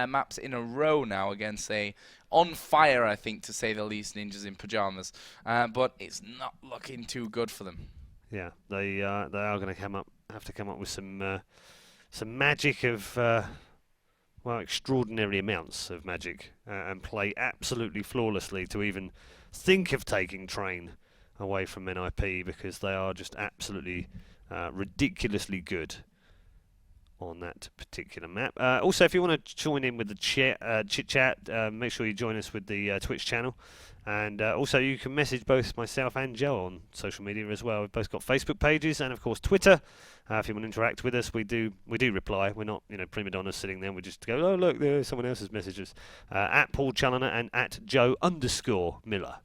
maps in a row now against on fire, I think, to say the least, Ninjas in Pyjamas. But it's not looking too good for them. Yeah, they are going to have to come up with some magic of extraordinary amounts of magic and play absolutely flawlessly to even think of taking Train away from NIP, because they are just absolutely ridiculously good on that particular map. Also, if you want to join in with the chit-chat, make sure you join us with the Twitch channel. And also, you can message both myself and Joe on social media as well. We've both got Facebook pages and, of course, Twitter. If you want to interact with us, we do reply. We're not, prima donnas sitting there. We just go, oh, look, there's someone else's messages. At Paul Challoner and at Joe_Miller.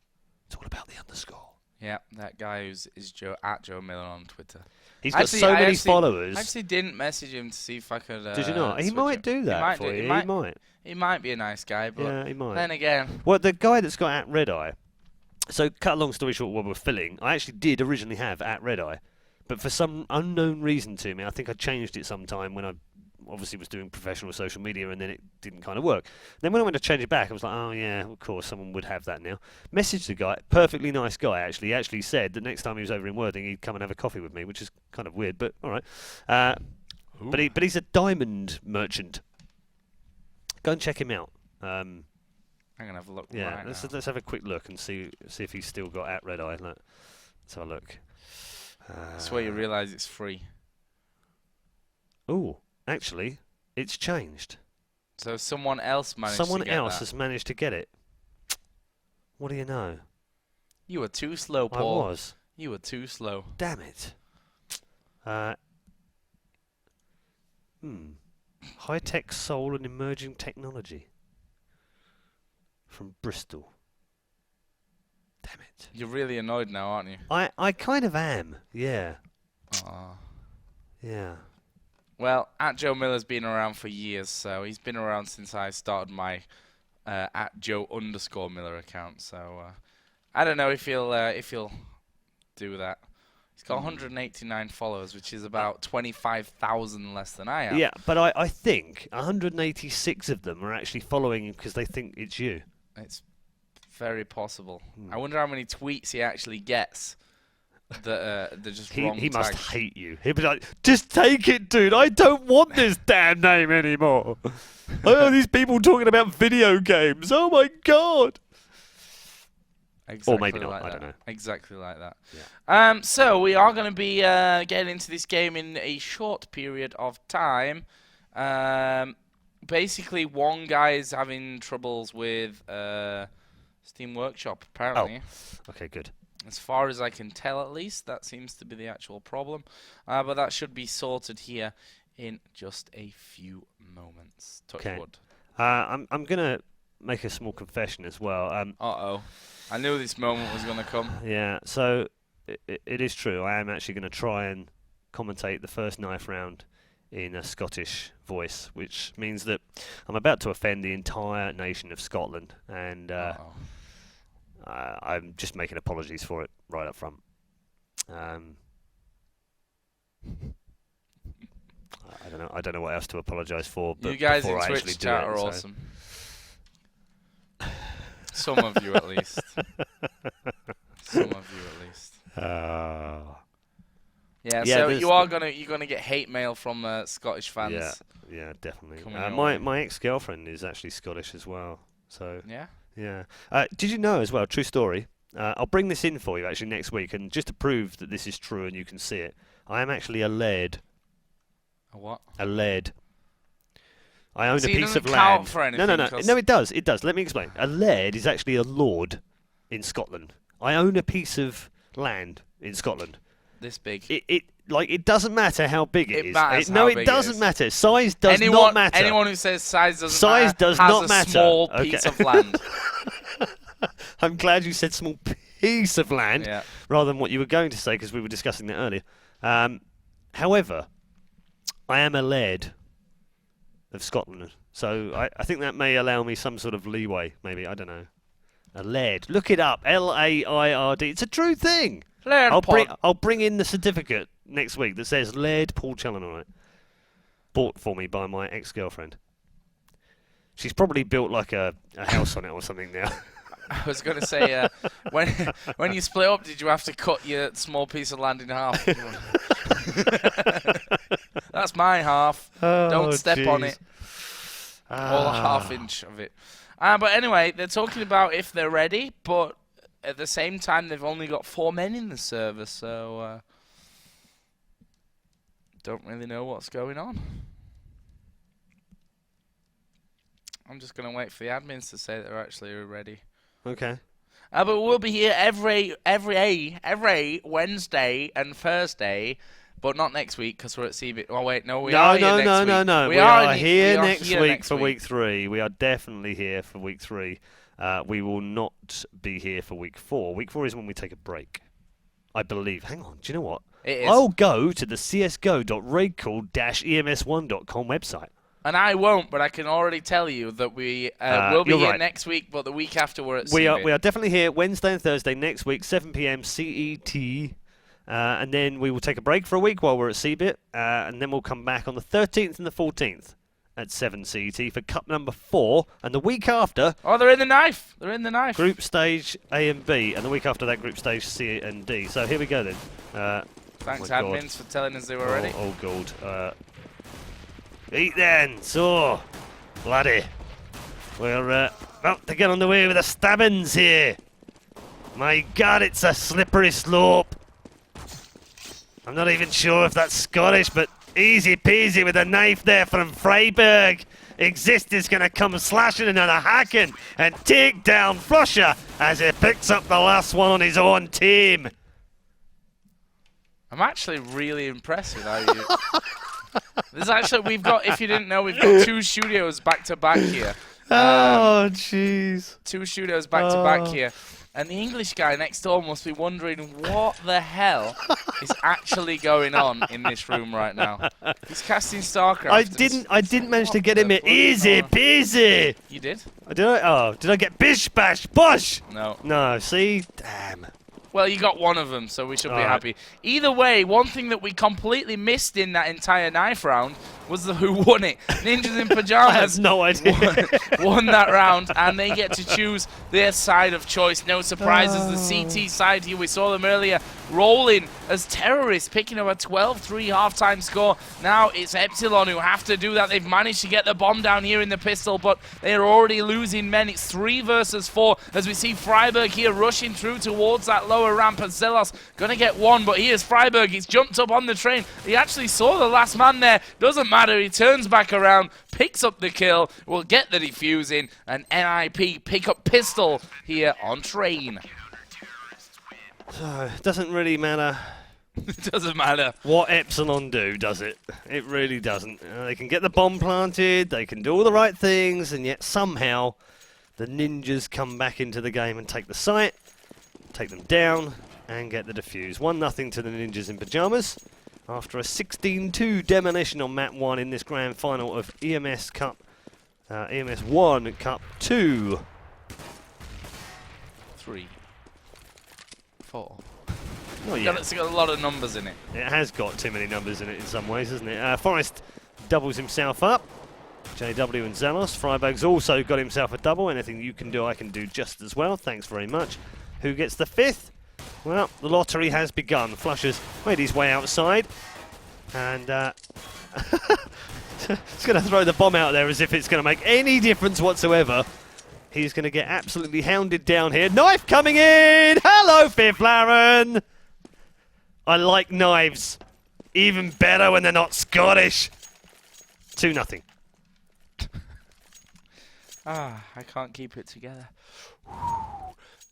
It's all about the underscore. Yeah, that guy is Joe Miller on Twitter. He's got so many followers. I actually didn't message him to see if I could. Did you not? He might do that for you. He might. He might be a nice guy, but yeah, he might. Then again, well, the guy that's got at Red Eye. So, cut a long story short, while we're filling, I actually did originally have at Red Eye, but for some unknown reason to me, I think I changed it sometime when I obviously was doing professional social media, and then it didn't kind of work. Then when I went to change it back, I was like, oh yeah, of course, someone would have that now. Messaged the guy, perfectly nice guy actually. He actually said that next time he was over in Worthing, he'd come and have a coffee with me, which is kind of weird, but all right. But he's a diamond merchant. Go and check him out. I'm gonna have a look. Yeah, right let's have a quick look and see if he's still got at Red Eye. Let's have a look. That's where you realise it's free. Oh. Actually, it's changed. So someone else managed Someone to get else that. has managed to get it. What do you know? You were too slow, Paul. I was. You were too slow. Damn it. High-tech soul and emerging technology. From Bristol. Damn it. You're really annoyed now, aren't you? I kind of am, yeah. Yeah. Well, at Joe Miller's been around for years, so he's been around since I started my at Joe_Miller account. So I don't know if he'll do that. He's got 189 followers, which is about 25,000 less than I have. Yeah, but I think 186 of them are actually following him because they think it's you. It's very possible. I wonder how many tweets he actually gets. They're just wrong he must tags. hate you. He'll be like, just take it, dude. I don't want this damn name anymore. Oh, these people talking about video games. Oh, my God. Exactly, or maybe not. Like I don't know. Exactly like that. Yeah. So we are going to be getting into this game in a short period of time. Basically, one guy is having troubles with Steam Workshop, apparently. Oh, okay, good. As far as I can tell, at least, that seems to be the actual problem. But that should be sorted here in just a few moments. Touch wood. I'm gonna make a small confession as well. Uh-oh. I knew this moment was going to come. Yeah, so it is true. I am actually going to try and commentate the first knife round in a Scottish voice, which means that I'm about to offend the entire nation of Scotland, and I'm just making apologies for it right up front. I don't know what else to apologise for. But you guys in Twitch chat are awesome. Some of you at least. Some of you at least. Yeah, so you're gonna get hate mail from Scottish fans. Yeah, definitely. My ex-girlfriend is actually Scottish as well. So yeah. Did you know as well? True story. I'll bring this in for you actually next week, and just to prove that this is true and you can see it, I am actually a laird. A what? A laird. I own a piece of count land. For anything, No, it does. It does. Let me explain. A laird is actually a lord in Scotland. I own a piece of land in Scotland. This big. It doesn't matter how big it is. Matters it doesn't matter. Size does not matter. Anyone who says size doesn't size matter does has not a matter. Small piece of land. I'm glad you said small piece of land rather than what you were going to say, because we were discussing that earlier. However, I am a laird of Scotland, so I think that may allow me some sort of leeway. Maybe, I don't know. A laird. Look it up. Laird. It's a true thing. I'll bring in the certificate next week that says Laird Paul Challoner on it. Bought for me by my ex-girlfriend. She's probably built like a house on it or something now. I was going to say, when you split up, did you have to cut your small piece of land in half? That's my half. Don't step on it. All a half inch of it. But anyway, they're talking about if they're ready, but at the same time, they've only got 4 men in the server, so don't really know what's going on. I'm just going to wait for the admins to say they're actually ready. Okay. But we'll be here every Wednesday and Thursday, but not next week because we're at CB. Oh wait, no, we are here next week. No. We are here next week for week 3. We are definitely here for week 3. We will not be here for week 4. Week 4 is when we take a break, I believe. Hang on, do you know what? It is. I'll go to the csgo.raidcall-ems1.com website. And I won't, but I can already tell you that we will be here next week, but the week after we're at CB. We are definitely here Wednesday and Thursday next week, 7 p.m. CET. And then we will take a break for a week while we're at CBIT, and then we'll come back on the 13th and the 14th at 7 CET for Cup number 4, and the week after... Oh, they're in the knife! They're in the knife! Group stage A and B, and the week after that, Group stage C and D. So here we go then. Thanks, admins, for telling us they were ready. Oh, God. Eat then! So, bloody. We're about to get on the way with the stabbings here. My God, it's a slippery slope. I'm not even sure if that's Scottish, but easy peasy with a knife there from Freiburg. Exist is going to come slashing and hacking and take down Frusher as he picks up the last one on his own team. I'm actually really impressed with how you... There's actually, we've got, if you didn't know, we've got 2 studios back to back here. Oh, jeez. 2 studios back to back here. And the English guy next door must be wondering what the hell is actually going on in this room right now. He's casting StarCraft. I didn't manage to get him in. Easy peasy. You did? Did I get bish bash bosh? No. No, see? Damn. Well, you got one of them, so we should be happy. Either way, one thing that we completely missed in that entire knife round was who won it. Ninjas in Pyjamas I have no idea. won that round, and they get to choose their side of choice. No surprises. The CT side here, we saw them earlier rolling as terrorists, picking up a 12-3 halftime score. Now it's Epsilon who have to do that. They've managed to get the bomb down here in the pistol, but they're already losing men. It's 3 versus 4 as we see Freiburg here rushing through towards that lower ramp, and Zelos gonna get one, but here's Freiburg. He's jumped up on the train. He actually saw the last man there. Doesn't matter. He turns back around, picks up the kill, will get the defusing, and NIP pick up pistol here on train. So, it doesn't really matter. It doesn't matter what Epsilon do, does it? It really doesn't. They can get the bomb planted, they can do all the right things, and yet somehow the ninjas come back into the game and take the site, take them down, and get the defuse. 1-0 to the ninjas in pyjamas after a 16-2 demolition on map 1 in this grand final of EMS Cup, EMS 1 Cup 2. 3, 4. Oh, yeah. It's got a lot of numbers in it. It has got too many numbers in it in some ways, hasn't it? Forrest doubles himself up. JW and Zelos. Freiberg's also got himself a double. Anything you can do, I can do just as well. Thanks very much. Who gets the 5th? Well, the lottery has begun. Flusher's made his way outside. And he's going to throw the bomb out there as if it's going to make any difference whatsoever. He's going to get absolutely hounded down here. Knife coming in! Hello, Fifth Laren! I like knives. Even better when they're not Scottish. 2-0. I can't keep it together.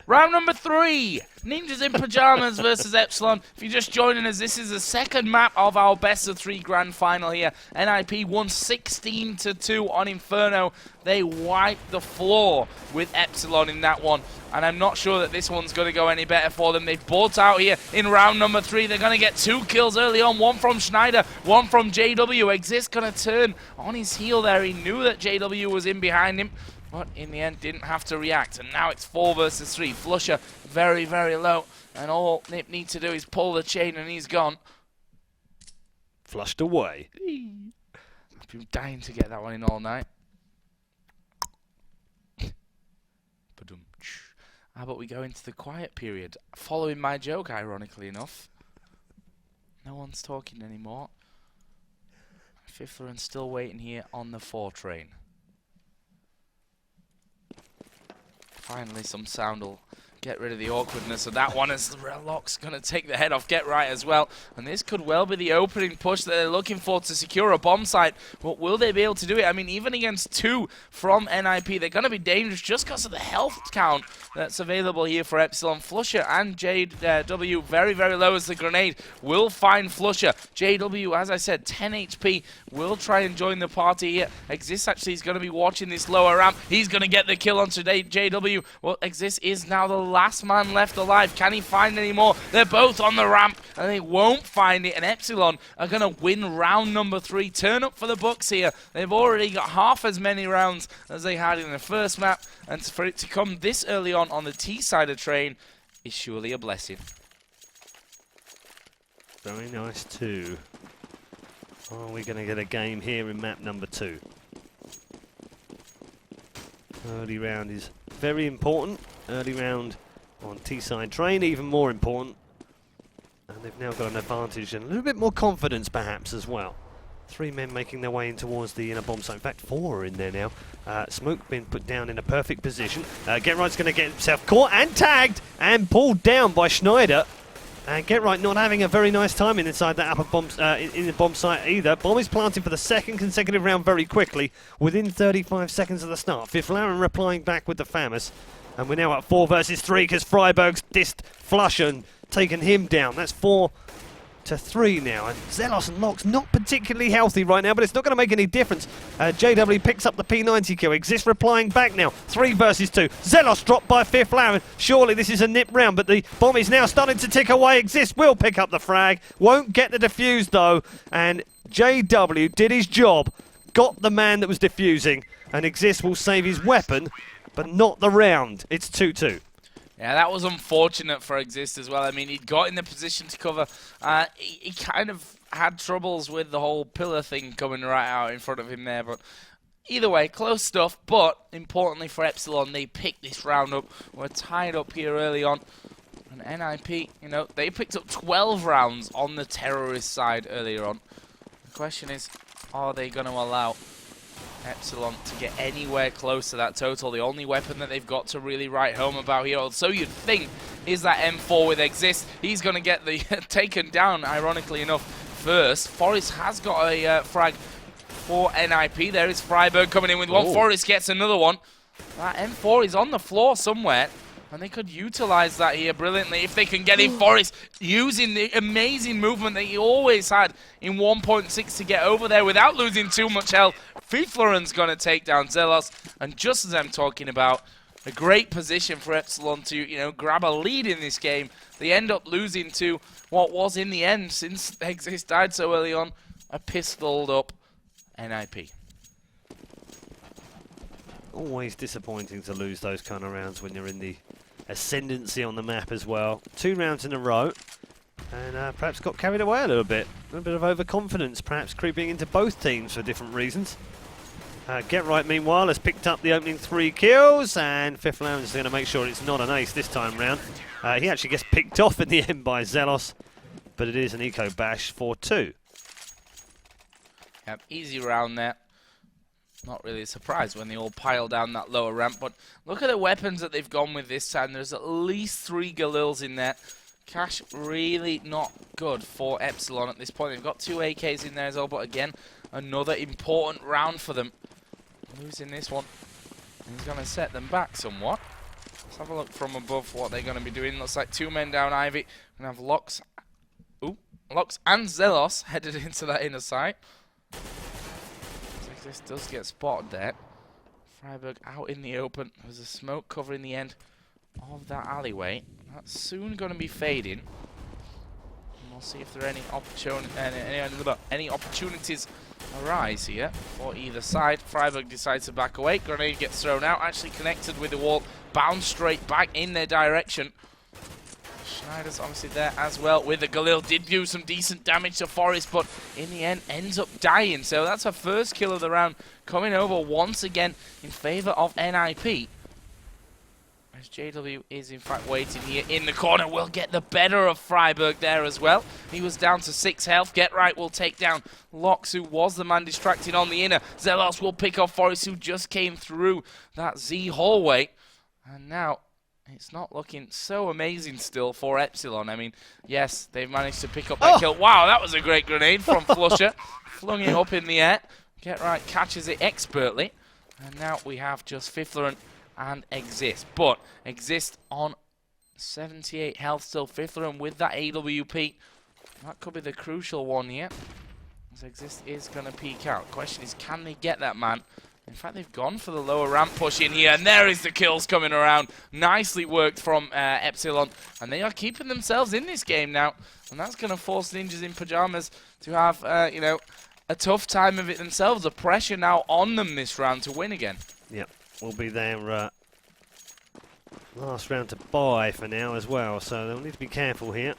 Round number 3, Ninjas in Pyjamas versus Epsilon. If you're just joining us, this is the second map of our best of 3 grand final here. NIP won 16-2 on Inferno. They wiped the floor with Epsilon in that one. And I'm not sure that this one's going to go any better for them. They've bought out here in round number 3. They're going to get 2 kills early on. 1 from Schneider, 1 from JW. Exist going to turn on his heel there. He knew that JW was in behind him, but in the end didn't have to react. And now it's 4 versus 3. Flusher very, very low. And all Nip needs to do is pull the chain and he's gone. Flushed away. I've been dying to get that one in all night. How about we go into the quiet period, following my joke, ironically enough. No one's talking anymore. Fifth Laren still waiting here on the 4 train. Finally, some sound will get rid of the awkwardness of that one as the Lock's going to take the head off Get Right as well. And this could well be the opening push that they're looking for to secure a bomb site. But will they be able to do it? I mean, even against 2 from NIP, they're going to be dangerous just because of the health count that's available here for Epsilon. Flusher and JW very, very low as the grenade will find Flusher. JW, as I said, 10 HP, will try and join the party here. Exist actually is going to be watching this lower ramp. He's going to get the kill on today. JW, well, Exist is now the last man left alive. Can he find any more? They're both on the ramp and they won't find it. And Epsilon are going to win round number 3. Turn up for the Bucks here. They've already got half as many rounds as they had in the first map. And for it to come this early on the T side of train is surely a blessing. Very nice too. Are we going to get a game here in map number 2? Early round is very important. Early round on T-side train, even more important. And they've now got an advantage and a little bit more confidence perhaps as well. 3 men making their way in towards the inner bomb site. In fact, 4 are in there now. Smoke being put down in a perfect position. Get Right's going to get himself caught and tagged and pulled down by Schneider. And Get Right not having a very nice time inside that upper bomb in the bomb site either. Bomb is planted for the 2nd consecutive round very quickly within 35 seconds of the start. Fifth Laren replying back with the FAMAS. And we're now at 4 versus 3 because Freiberg's dissed Flusher and taken him down. That's 4-3 now. And Zelos and Lock's not particularly healthy right now, but it's not going to make any difference. JW picks up the P90 kill. Exist replying back now. 3 versus 2. Zelos dropped by Fifth Laren. Surely this is a nip round, but the bomb is now starting to tick away. Exist will pick up the frag. Won't get the defuse though. And JW did his job. Got the man that was defusing. And Exist will save his weapon, but not the round. It's 2-2. Yeah, that was unfortunate for Exist as well. I mean, he'd got in the position to cover. He kind of had troubles with the whole pillar thing coming right out in front of him there. But either way, close stuff. But importantly for Epsilon, they picked this round up. We're tied up here early on. And NIP, you know, they picked up 12 rounds on the terrorist side earlier on. The question is, are they going to allow Epsilon to get anywhere close to that total? The only weapon that they've got to really write home about here, or so you'd think, is that M4 with Exist. He's going to get the taken down, ironically enough, first. Forrest has got a frag for NIP. There is Freiberg coming in with one. Forrest gets another one. That M4 is on the floor somewhere. And they could utilize that here brilliantly if they can get in. Forrest using the amazing movement that he always had in 1.6 to get over there without losing too much health. Fifth Laren's going to take down Zelos. And just as I'm talking about, a great position for Epsilon to, you know, grab a lead in this game. They end up losing to what was, in the end, since Exist died so early on, a pistoled up NIP. Always disappointing to lose those kind of rounds when you're in the ascendancy on the map as well. 2 rounds in a row, and perhaps got carried away a little bit of overconfidence perhaps creeping into both teams for different reasons. Get Right, meanwhile, has picked up the opening 3 kills, and Fifth Lounge is going to make sure it's not an ace this time round. He actually gets picked off in the end by Zelos, but it is an eco bash for 2. Yep, easy round there. Not really a surprise when they all pile down that lower ramp, but look at the weapons that they've gone with this time. There's at least 3 Galils in there. Cash really not good for Epsilon at this point. They've got 2 AKs in there as well, but again, another important round for them. Losing this one, he's going to set them back somewhat. Let's have a look from above what they're going to be doing. Looks like 2 men down Ivy. We're going to have Lox and Zelos headed into that inner site. This does get spotted there. Freiburg out in the open. There's a smoke covering the end of that alleyway. That's soon going to be fading. And we'll see if there are any opportunities arise here for either side. Freiburg decides to back away. Grenade gets thrown out, actually connected with the wall, bounced straight back in their direction. Schneider's obviously there as well with the Galil. Did do some decent damage to Forrest, but in the end ends up dying. So that's our first kill of the round coming over once again in favor of NIP. As JW is in fact waiting here in the corner. Will get the better of Freiburg there as well. He was down to 6 health. Get Right will take down Lox, who was the man distracting on the inner. Zelos will pick off Forrest, who just came through that Z hallway. And now it's not looking so amazing still for Epsilon. I mean, yes, they've managed to pick up that kill. Wow, that was a great grenade from Flusher. Flung it up in the air. Get Right catches it expertly. And now we have just Fifthler and Exist. But Exist on 78 health still. Fifthler with that AWP. That could be the crucial one here. As Exist is going to peek out. Question is, can they get that man? In fact, they've gone for the lower ramp push in here, and there is the kills coming around. Nicely worked from Epsilon, and they are keeping themselves in this game now, and that's going to force Ninjas in Pyjamas to have, you know, a tough time of it themselves. The pressure now on them this round to win again. Yep, will be their last round to buy for now as well, so they'll need to be careful here.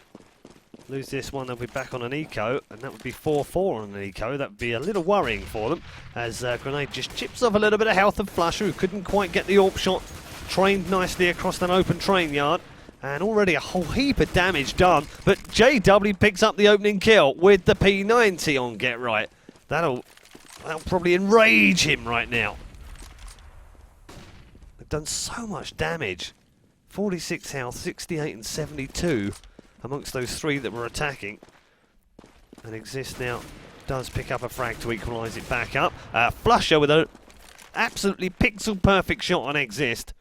Lose this one, they'll be back on an eco, and that would be 4-4 on an eco. That would be a little worrying for them, as Grenade just chips off a little bit of health of Flusher, who couldn't quite get the AWP shot trained nicely across that open train yard. And already a whole heap of damage done, but JW picks up the opening kill with the P90 on Get Right. That'll probably enrage him right now. They've done so much damage. 46 health, 68 and 72. Amongst those 3 that were attacking. And Exist now does pick up a frag to equalise it back up. Flusher with an absolutely pixel perfect shot on Exist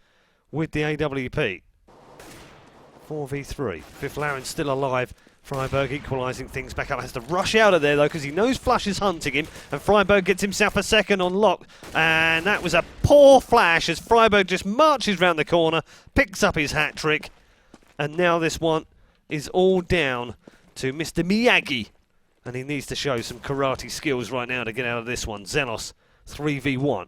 with the AWP. 4v3. Fifth Laren still alive. Freiburg equalising things back up. Has to rush out of there though because he knows Flush is hunting him. And Freiburg gets himself a second on lock. And that was a poor flash as Freiburg just marches round the corner. Picks up his hat trick. And now this one is all down to Mr. Miyagi. And he needs to show some karate skills right now to get out of this one. Zelos, 3v1.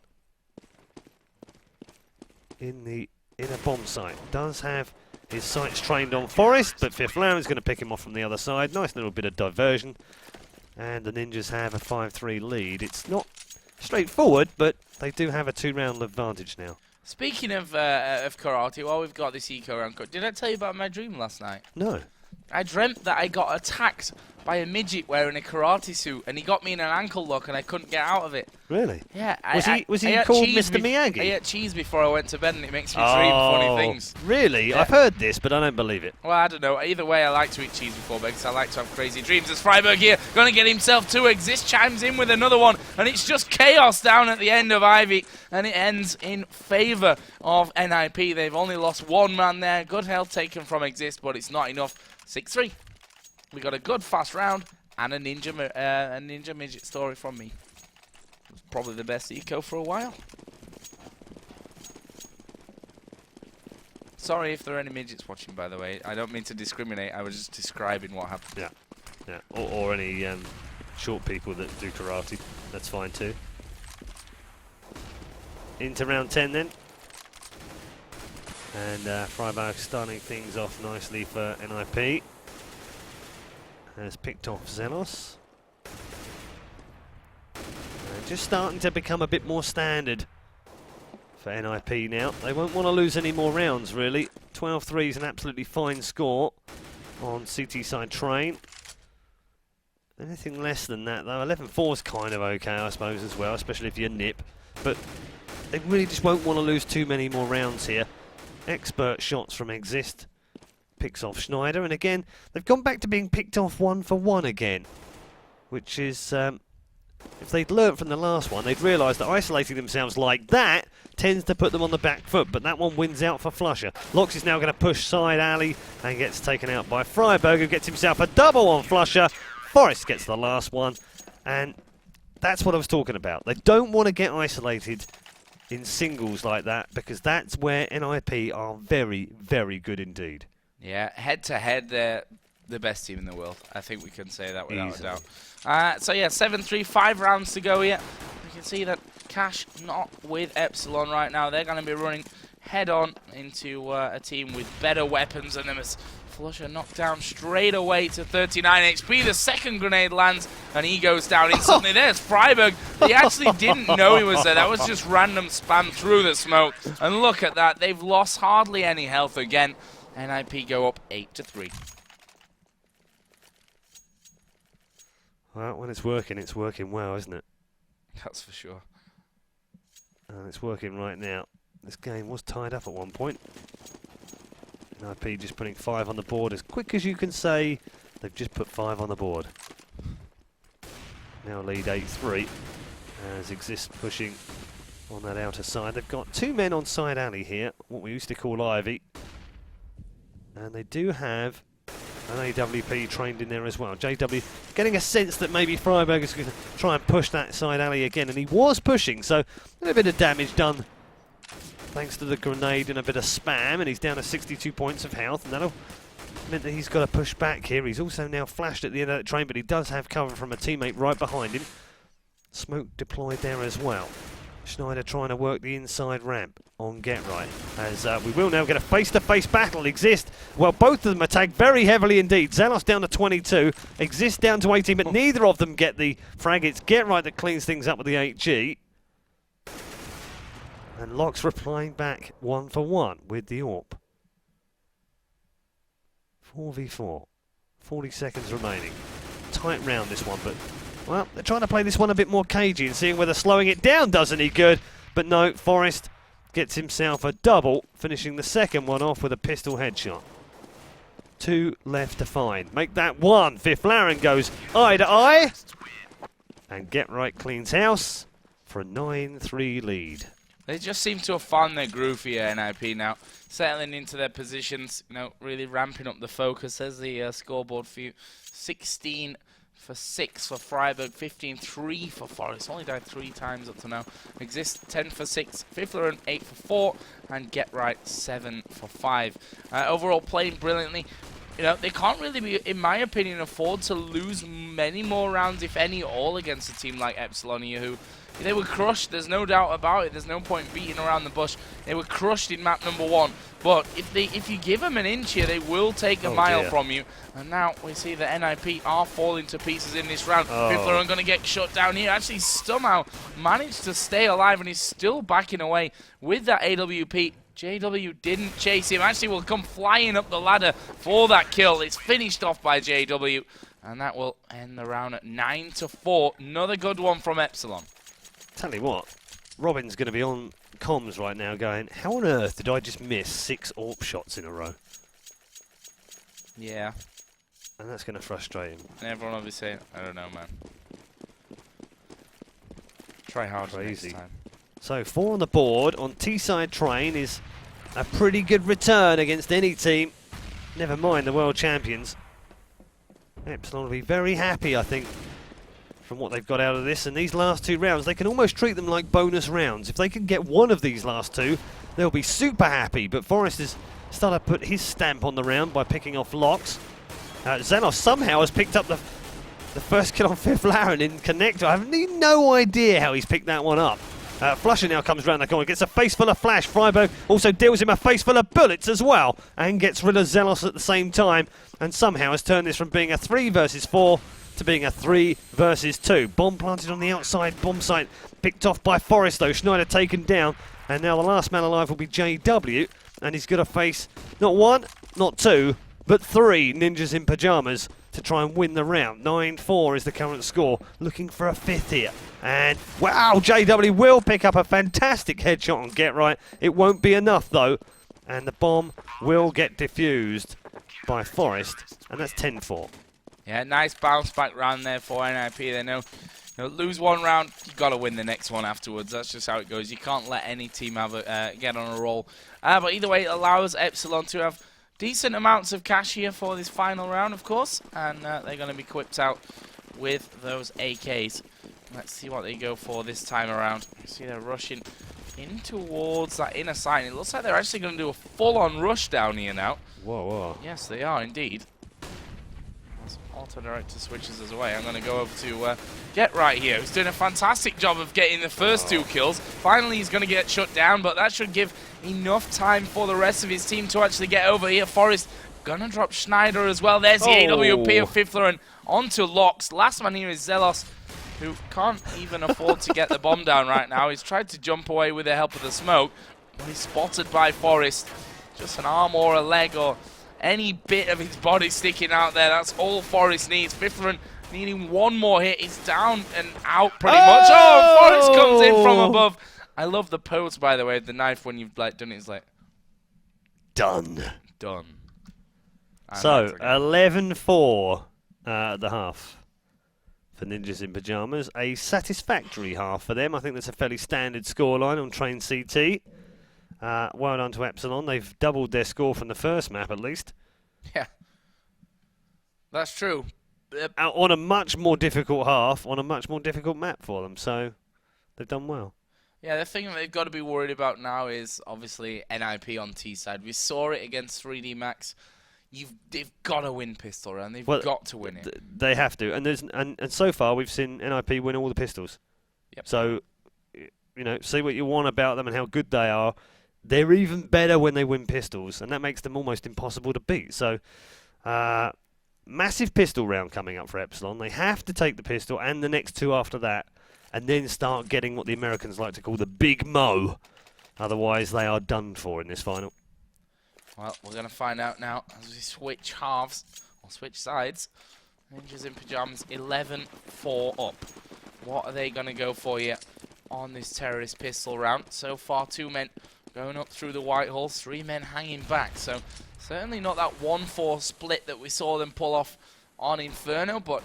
In the inner bomb site. Does have his sights trained on Forrest, but Fifth Lamb is going to pick him off from the other side. Nice little bit of diversion. And the Ninjas have a 5-3 lead. It's not straightforward, but they do have a 2-round advantage now. Speaking of karate, while we've got this eco round, did I tell you about my dream last night? No. I dreamt that I got attacked by a midget wearing a karate suit, and he got me in an ankle lock, and I couldn't get out of it. Really? Yeah. Was he called Mr. Miyagi? I ate cheese before I went to bed, and it makes me dream funny things. Really? Yeah. I've heard this, but I don't believe it. Well, I don't know. Either way, I like to eat cheese before bed because I like to have crazy dreams. As Freiburg here, going to get himself 2. Exist chimes in with another one, and it's just chaos down at the end of Ivy, and it ends in favour of NIP. They've only lost 1 man there. Good health taken from Exist, but it's not enough. 6-3. We got a good fast round and a ninja midget story from me. It was probably the best eco for a while. Sorry if there are any midgets watching, by the way. I don't mean to discriminate. I was just describing what happened. Yeah. Or any short people that do karate. That's fine too. Into round 10 then. And Freiburg starting things off nicely for NIP. Has picked off Zelos. Just starting to become a bit more standard for NIP now. They won't want to lose any more rounds, really. 12-3 is an absolutely fine score on CT side train. Anything less than that, though, 11-4 is kind of okay, I suppose, as well, especially if you're nip. But they really just won't want to lose too many more rounds here. Expert shots from Exist. Picks off Schneider, and again, they've gone back to being picked off 1-for-1 again, which is... if they'd learnt from the last one, they'd realise that isolating themselves like that tends to put them on the back foot, but that one wins out for Flusher. Lox is now going to push side alley and gets taken out by Freiburg, who gets himself a double on Flusher. Forrest gets the last one, and that's what I was talking about. They don't want to get isolated in singles like that, because that's where NIP are very, very good indeed. Yeah, head-to-head, they're the best team in the world. I think we can say that without Easily. a doubt. So yeah, 7-3, 5 rounds to go here. You can see that Cash not with Epsilon right now. They're going to be running head-on into a team with better weapons than them, as Flusher knocked down straight away to 39 HP. The second grenade lands, and he goes down instantly. There's Freiburg. He actually didn't know he was there. That was just random spam through the smoke. And look at that. They've lost hardly any health again. NIP go up 8-3. Well, when it's working well, isn't it? That's for sure. And it's working right now. This game was tied up at one point. NIP just putting 5 on the board as quick as you can say. They've just put 5 on the board. Now lead 8-3 as Exist pushing on that outer side. They've got 2 men on side alley here, what we used to call Ivy. And they do have an AWP trained in there as well. JW getting a sense that maybe Freiburg is going to try and push that side alley again, and he was pushing, so a little bit of damage done thanks to the grenade and a bit of spam, and he's down to 62 points of health, and that'll mean that he's got to push back here. He's also now flashed at the end of that train, but he does have cover from a teammate right behind him. Smoke deployed there as well. Schneider trying to work the inside ramp on Get Right, as we will now get a face-to-face battle. Exist, well, both of them are tagged very heavily indeed. Zelos down to 22, Exist down to 18, but neither of them get the frag. It's Get Right that cleans things up with the HG. And Lox replying back 1-for-1 with the AWP. 4v4, 40 seconds remaining. Tight round this one, but well, they're trying to play this one a bit more cagey and seeing whether slowing it down does any good. But no, Forrest gets himself a double, finishing the second one off with a pistol headshot. 2 left to find. Make that 1. Fiflaren goes eye to eye. And Get Right cleans house for a 9-3 lead. They just seem to have found their groove here, NIP now. Settling into their positions, you know, really ramping up the focus. As the scoreboard for you. 16 for 6 for Freiburg, 15-3 for Forest. Only died 3 times up to now. Exist 10 for 6, Fiflaren 8 for 4, and Get Right 7 for 5. Overall, playing brilliantly. You know, they can't really be, in my opinion, afford to lose many more rounds, if any, all against a team like Epsilon here, who they were crushed. There's no doubt about it. There's no point beating around the bush. They were crushed in map number 1. But if you give them an inch here, they will take a mile from you. And now we see that NIP are falling to pieces in this round. People are going to get shut down here. Actually, somehow managed to stay alive, and he's still backing away with that AWP. JW didn't chase him. Actually, will come flying up the ladder for that kill. It's finished off by JW. And that will end the round at 9-4. Another good one from Epsilon. Tell you what, Robin's going to be on comms right now going, how on earth did I just miss 6 AWP shots in a row? Yeah. And that's going to frustrate him. And everyone will be saying, I don't know, man. Try hard next time. So 4 on the board on T-side train is a pretty good return against any team. Never mind the world champions. Epsilon will be very happy, I think, from what they've got out of this. And these last 2 rounds, they can almost treat them like bonus rounds. If they can get one of these last 2, they'll be super happy. But Forrest is started to put his stamp on the round by picking off Locks. Zenos somehow has picked up the first kill on Fifth Laren in Connector. I have no idea how he's picked that one up. Flusher now comes around the corner, gets a face full of flash. Freiburg also deals him a face full of bullets as well, and gets rid of Zelos at the same time, and somehow has turned this from being a 3 versus 4 to being a 3 versus 2. Bomb planted on the outside bomb site, picked off by Forrest though. Schneider taken down, and now the last man alive will be JW, and he's going to face not 1, not 2, but 3 ninjas in pyjamas to try and win the round. 9-4 is the current score, looking for a 5th here. And wow, JW will pick up a fantastic headshot on Get Right. It won't be enough though, and the bomb will get defused by Forrest, and that's 10-4. Yeah, nice bounce back round there for NIP. They know, lose one round, you got to win the next one afterwards. That's just how it goes. You can't let any team have get on a roll. But either way, it allows Epsilon to have decent amounts of cash here for this final round, of course, and they're going to be equipped out with those AKs. Let's see what they go for this time around. You see they're rushing in towards that inner side. It looks like they're actually going to do a full-on rush down here now. Whoa, whoa. Yes, they are indeed. Auto-director switches us away. I'm going to go over to Get Right here, who's doing a fantastic job of getting the first 2 kills. Finally, he's going to get shut down, but that should give enough time for the rest of his team to actually get over here. Forrest going to drop Schneider as well. There's the AWP of Fifth Laren onto Locks. Last man here is Zelos, who can't even afford to get the bomb down right now. He's tried to jump away with the help of the smoke, but he's spotted by Forrest. Just an arm or a leg or any bit of his body sticking out there. That's all Forrest needs. Fifth Laren needing one more hit. He's down and out pretty much. Oh, Forrest comes in from above. I love the pose, by the way, the knife when you've like done it. It's like done. Done. So 11-4 at the half for Ninjas in Pyjamas. A satisfactory half for them. I think that's a fairly standard scoreline on Train CT. Well done to Epsilon. They've doubled their score from the first map at least. Yeah, that's true. On a much more difficult half, on a much more difficult map for them. So they've done well. Yeah, the thing that they've got to be worried about now is obviously NIP on T side. We saw it against 3D Max. They've got to win pistol round. They've got to win it. They have to. And so far we've seen NIP win all the pistols. Yep. So, see what you want about them and how good they are. They're even better when they win pistols, and that makes them almost impossible to beat. So, massive pistol round coming up for Epsilon. They have to take the pistol and the next 2 after that, and then start getting what the Americans like to call the big mo. Otherwise, they are done for in this final. Well, we're going to find out now as we switch halves, or switch sides. Ninjas in Pyjamas 11-4 up. What are they going to go for here on this terrorist pistol round? So far, 2 men going up through the white holes, 3 men hanging back. So certainly not that 1-4 split that we saw them pull off on Inferno, but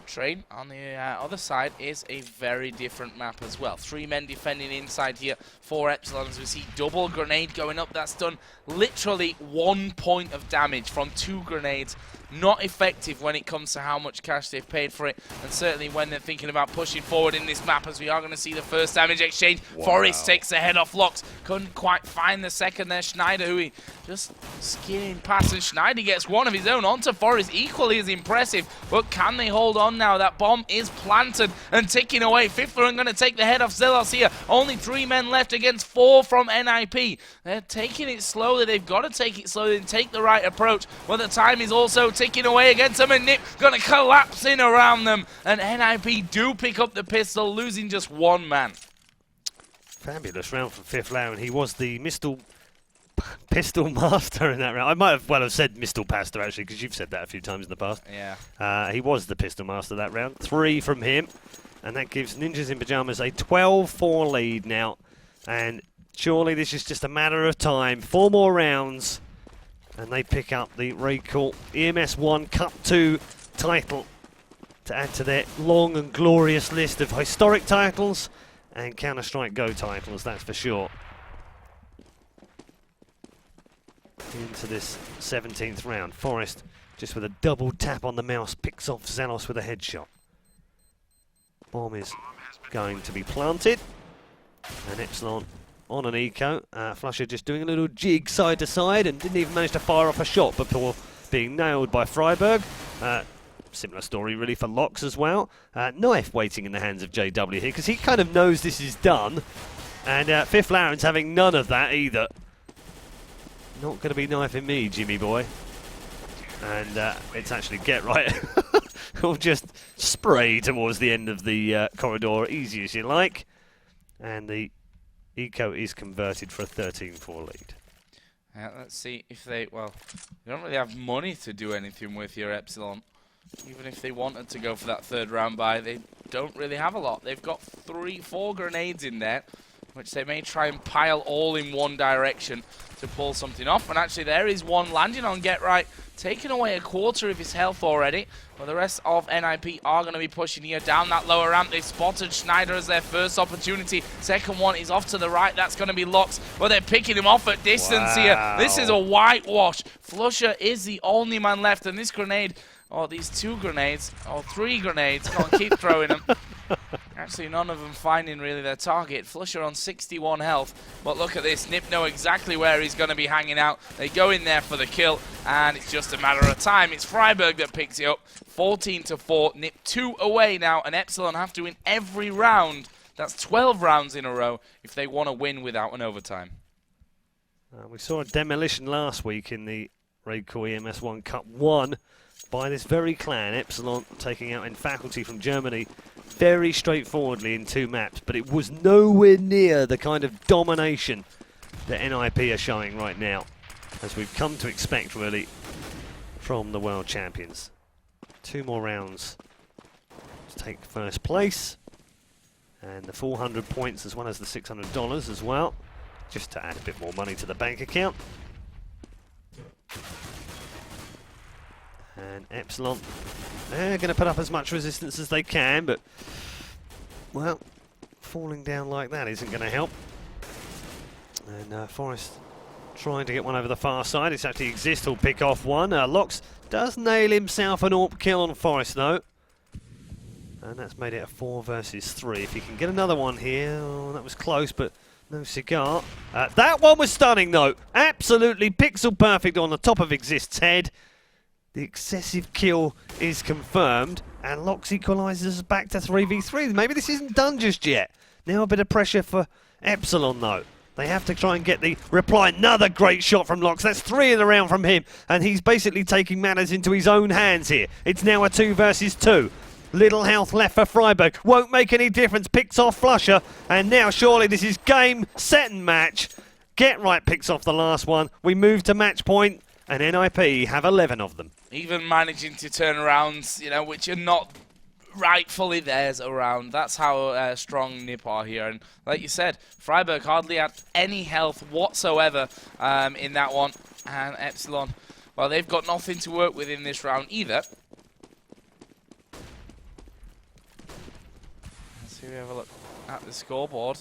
Train on the other side is a very different map as well. 3 men defending inside here for Epsilon as we see double grenade going up. That's done literally 1 point of damage from 2 grenades. Not effective when it comes to how much cash they've paid for it, and certainly when they're thinking about pushing forward in this map, as we are going to see the first damage exchange. Wow. Forrest takes the head off Locks. Couldn't quite find the second there. Schneider, who he just skidding past, and Schneider gets one of his own onto Forrest. Equally as impressive, but can they hold on now? That bomb is planted and ticking away. Fifth Laren going to take the head off Zelos here. Only 3 men left against 4 from NIP. They're taking it slowly. They've got to take it slowly and take the right approach, but the time is also ticking away against them, and Nip going to collapse in around them, and NIP do pick up the pistol, losing just 1 man. Fabulous round from Fifth Laren. He was the pistol master in that round. I might have said Mistel Pastor actually, because you've said that a few times in the past. Yeah. He was the pistol master that round. 3 from him, and that gives Ninjas in Pyjamas a 12-4 lead now, and surely this is just a matter of time. 4 more rounds, and they pick up the RaidCall EMS 1 Cup 2 title to add to their long and glorious list of historic titles and Counter-Strike Go titles, that's for sure. Into this 17th round. Forrest, just with a double tap on the mouse, picks off Zelos with a headshot. Bomb is going to be planted, and Epsilon on an eco. Flusher just doing a little jig side to side and didn't even manage to fire off a shot before being nailed by Freiberg. Similar story really for Locks as well. Knife waiting in the hands of JW here because he kind of knows this is done. And Fifth Laren's having none of that either. Not going to be knifing me, Jimmy boy. And it's actually Get Right. Or just spray towards the end of the corridor, easy as you like. And the eco is converted for a 13-4 lead. Let's see if they, well, they don't really have money to do anything with here, Epsilon. Even if they wanted to go for that third round buy, they don't really have a lot. They've got 4 grenades in there, which they may try and pile all in one direction to pull something off. And actually there is one landing on Get Right, taking away a quarter of his health already. But the rest of NIP are going to be pushing here down that lower ramp. They've spotted Schneider as their first opportunity. Second one is off to the right. That's going to be Locks, but they're picking him off at distance here. This is a whitewash. Flusher is the only man left, and this grenade, oh, these 2 grenades, or 3 grenades, go on, keep throwing them. Actually, none of them finding really their target. Flusher on 61 health, but look at this. Nip know exactly where he's going to be hanging out. They go in there for the kill, and it's just a matter of time. It's Freiberg that picks it up, 14-4. Nip 2 away now, and Epsilon have to win every round. That's 12 rounds in a row if they want to win without an overtime. We saw a demolition last week in the RaidCall EMS 1 Cup 1 by this very clan, Epsilon, taking out in Faculty from Germany very straightforwardly in 2 maps, but it was nowhere near the kind of domination that NIP are showing right now, as we've come to expect really from the world champions. 2 more rounds to take first place, and the 400 points as well as the $600 as well, just to add a bit more money to the bank account. And Epsilon, they're going to put up as much resistance as they can, but, well, falling down like that isn't going to help. And Forrest trying to get one over the far side. It's actually Exist who'll pick off one. Locks does nail himself an AWP kill on Forrest, though. And that's made it a 4 versus 3. If he can get another one here, oh, that was close, but no cigar. That one was stunning, though. Absolutely pixel perfect on the top of Exist's head. The excessive kill is confirmed, and Locks equalises back to 3v3. Maybe this isn't done just yet. Now a bit of pressure for Epsilon, though. They have to try and get the reply. Another great shot from Locks. That's 3 in the round from him, and he's basically taking matters into his own hands here. It's now a 2 versus 2. Little health left for Freiberg. Won't make any difference. Picks off Flusher, and now surely this is game, set and match. Get Right picks off the last one. We move to match point, and NIP have 11 of them. Even managing to turn around, you know, which are not rightfully theirs around. That's how strong Nip are here. And like you said, Freiberg hardly had any health whatsoever in that one. And Epsilon, well, they've got nothing to work with in this round either. Let's see if we have a look at the scoreboard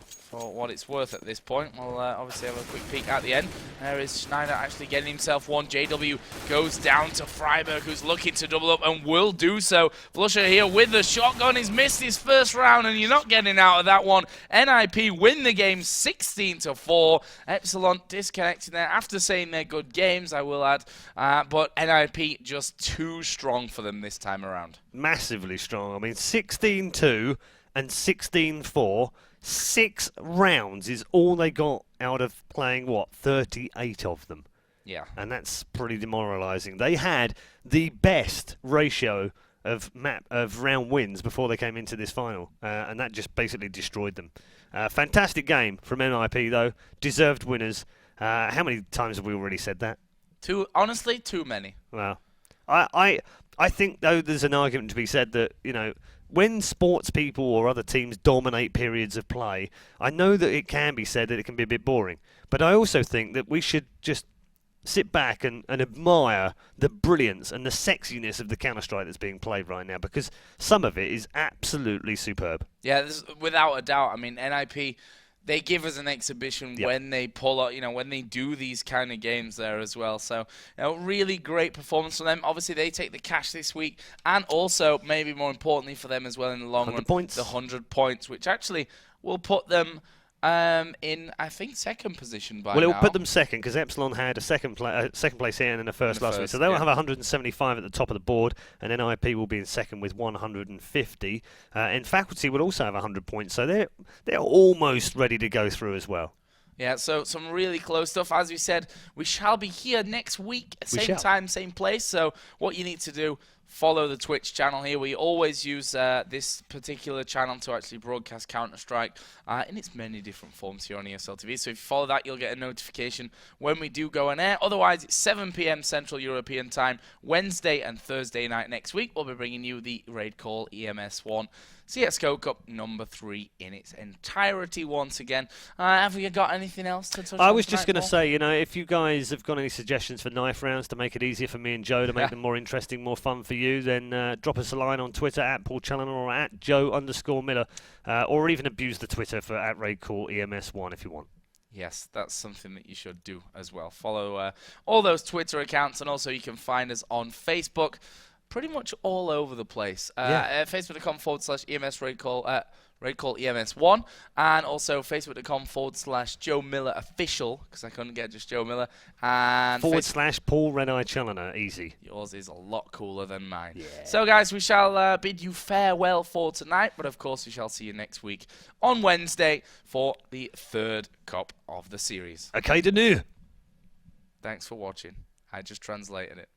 for what it's worth at this point. We'll obviously have a quick peek at the end. There is Schneider actually getting himself one. JW goes down to Freiberg, who's looking to double up and will do so. Flusher here with the shotgun. He's missed his first round, and you're not getting out of that one. NIP win the game 16-4. Epsilon disconnecting there after saying they're good games, I will add. But NIP just too strong for them this time around. Massively strong. I mean, 16-2 and 16-4. 6 rounds is all they got out of playing, what, 38 of them. Yeah. And that's pretty demoralising. They had the best ratio of round wins before they came into this final, and that just basically destroyed them. Fantastic game from NIP, though. Deserved winners. How many times have we already said that? Honestly, too many. Well, I think, though, there's an argument to be said that, you know, when sports people or other teams dominate periods of play, I know that it can be said that it can be a bit boring. But I also think that we should just sit back and admire the brilliance and the sexiness of the Counter-Strike that's being played right now, because some of it is absolutely superb. Yeah, without a doubt. I mean, NIP, they give us an exhibition when they pull up, you know, when they do these kind of games there as well. So, you know, really great performance from them. Obviously, they take the cash this week, and also, maybe more importantly for them as well in the long run, points. the 100 points, which actually will put them in, I think, second position by Well, it now. will put them second because Epsilon had a second place here and then a first last week. So they'll have 175 at the top of the board, and then IP will be in second with 150. And Faculty will also have 100 points, so they're almost ready to go through as well. Yeah, so some really close stuff. As we said, we shall be here next week, same time, same place. So what you need to do, follow the Twitch channel here. We always use this particular channel to actually broadcast Counter-Strike in its many different forms here on ESL TV. So if you follow that, you'll get a notification when we do go on air. Otherwise, it's 7 p.m. Central European Time, Wednesday and Thursday night next week. We'll be bringing you the RaidCall EMS 1 CSGO Cup number 3 in its entirety once again. Have we got anything else to touch on? I was just going to say, you know, if you guys have got any suggestions for knife rounds to make it easier for me and Joe, to make them more interesting, more fun for you, then drop us a line on Twitter at Paul Challoner or at Joe_Miller, or even abuse the Twitter for at RaidCall EMS1 if you want. Yes, that's something that you should do as well. Follow all those Twitter accounts, and also you can find us on Facebook. Pretty much all over the place. Facebook.com/EMS RaidCall, RaidCall EMS1, and also Facebook.com/Joe Miller Official, because I couldn't get just Joe Miller, and /Paul Red-Eye Challoner, easy. Yours is a lot cooler than mine. Yeah. So guys, we shall bid you farewell for tonight, but of course we shall see you next week on Wednesday for the 3rd cup of the series. Okay, de nu. Thanks for watching. I just translated it.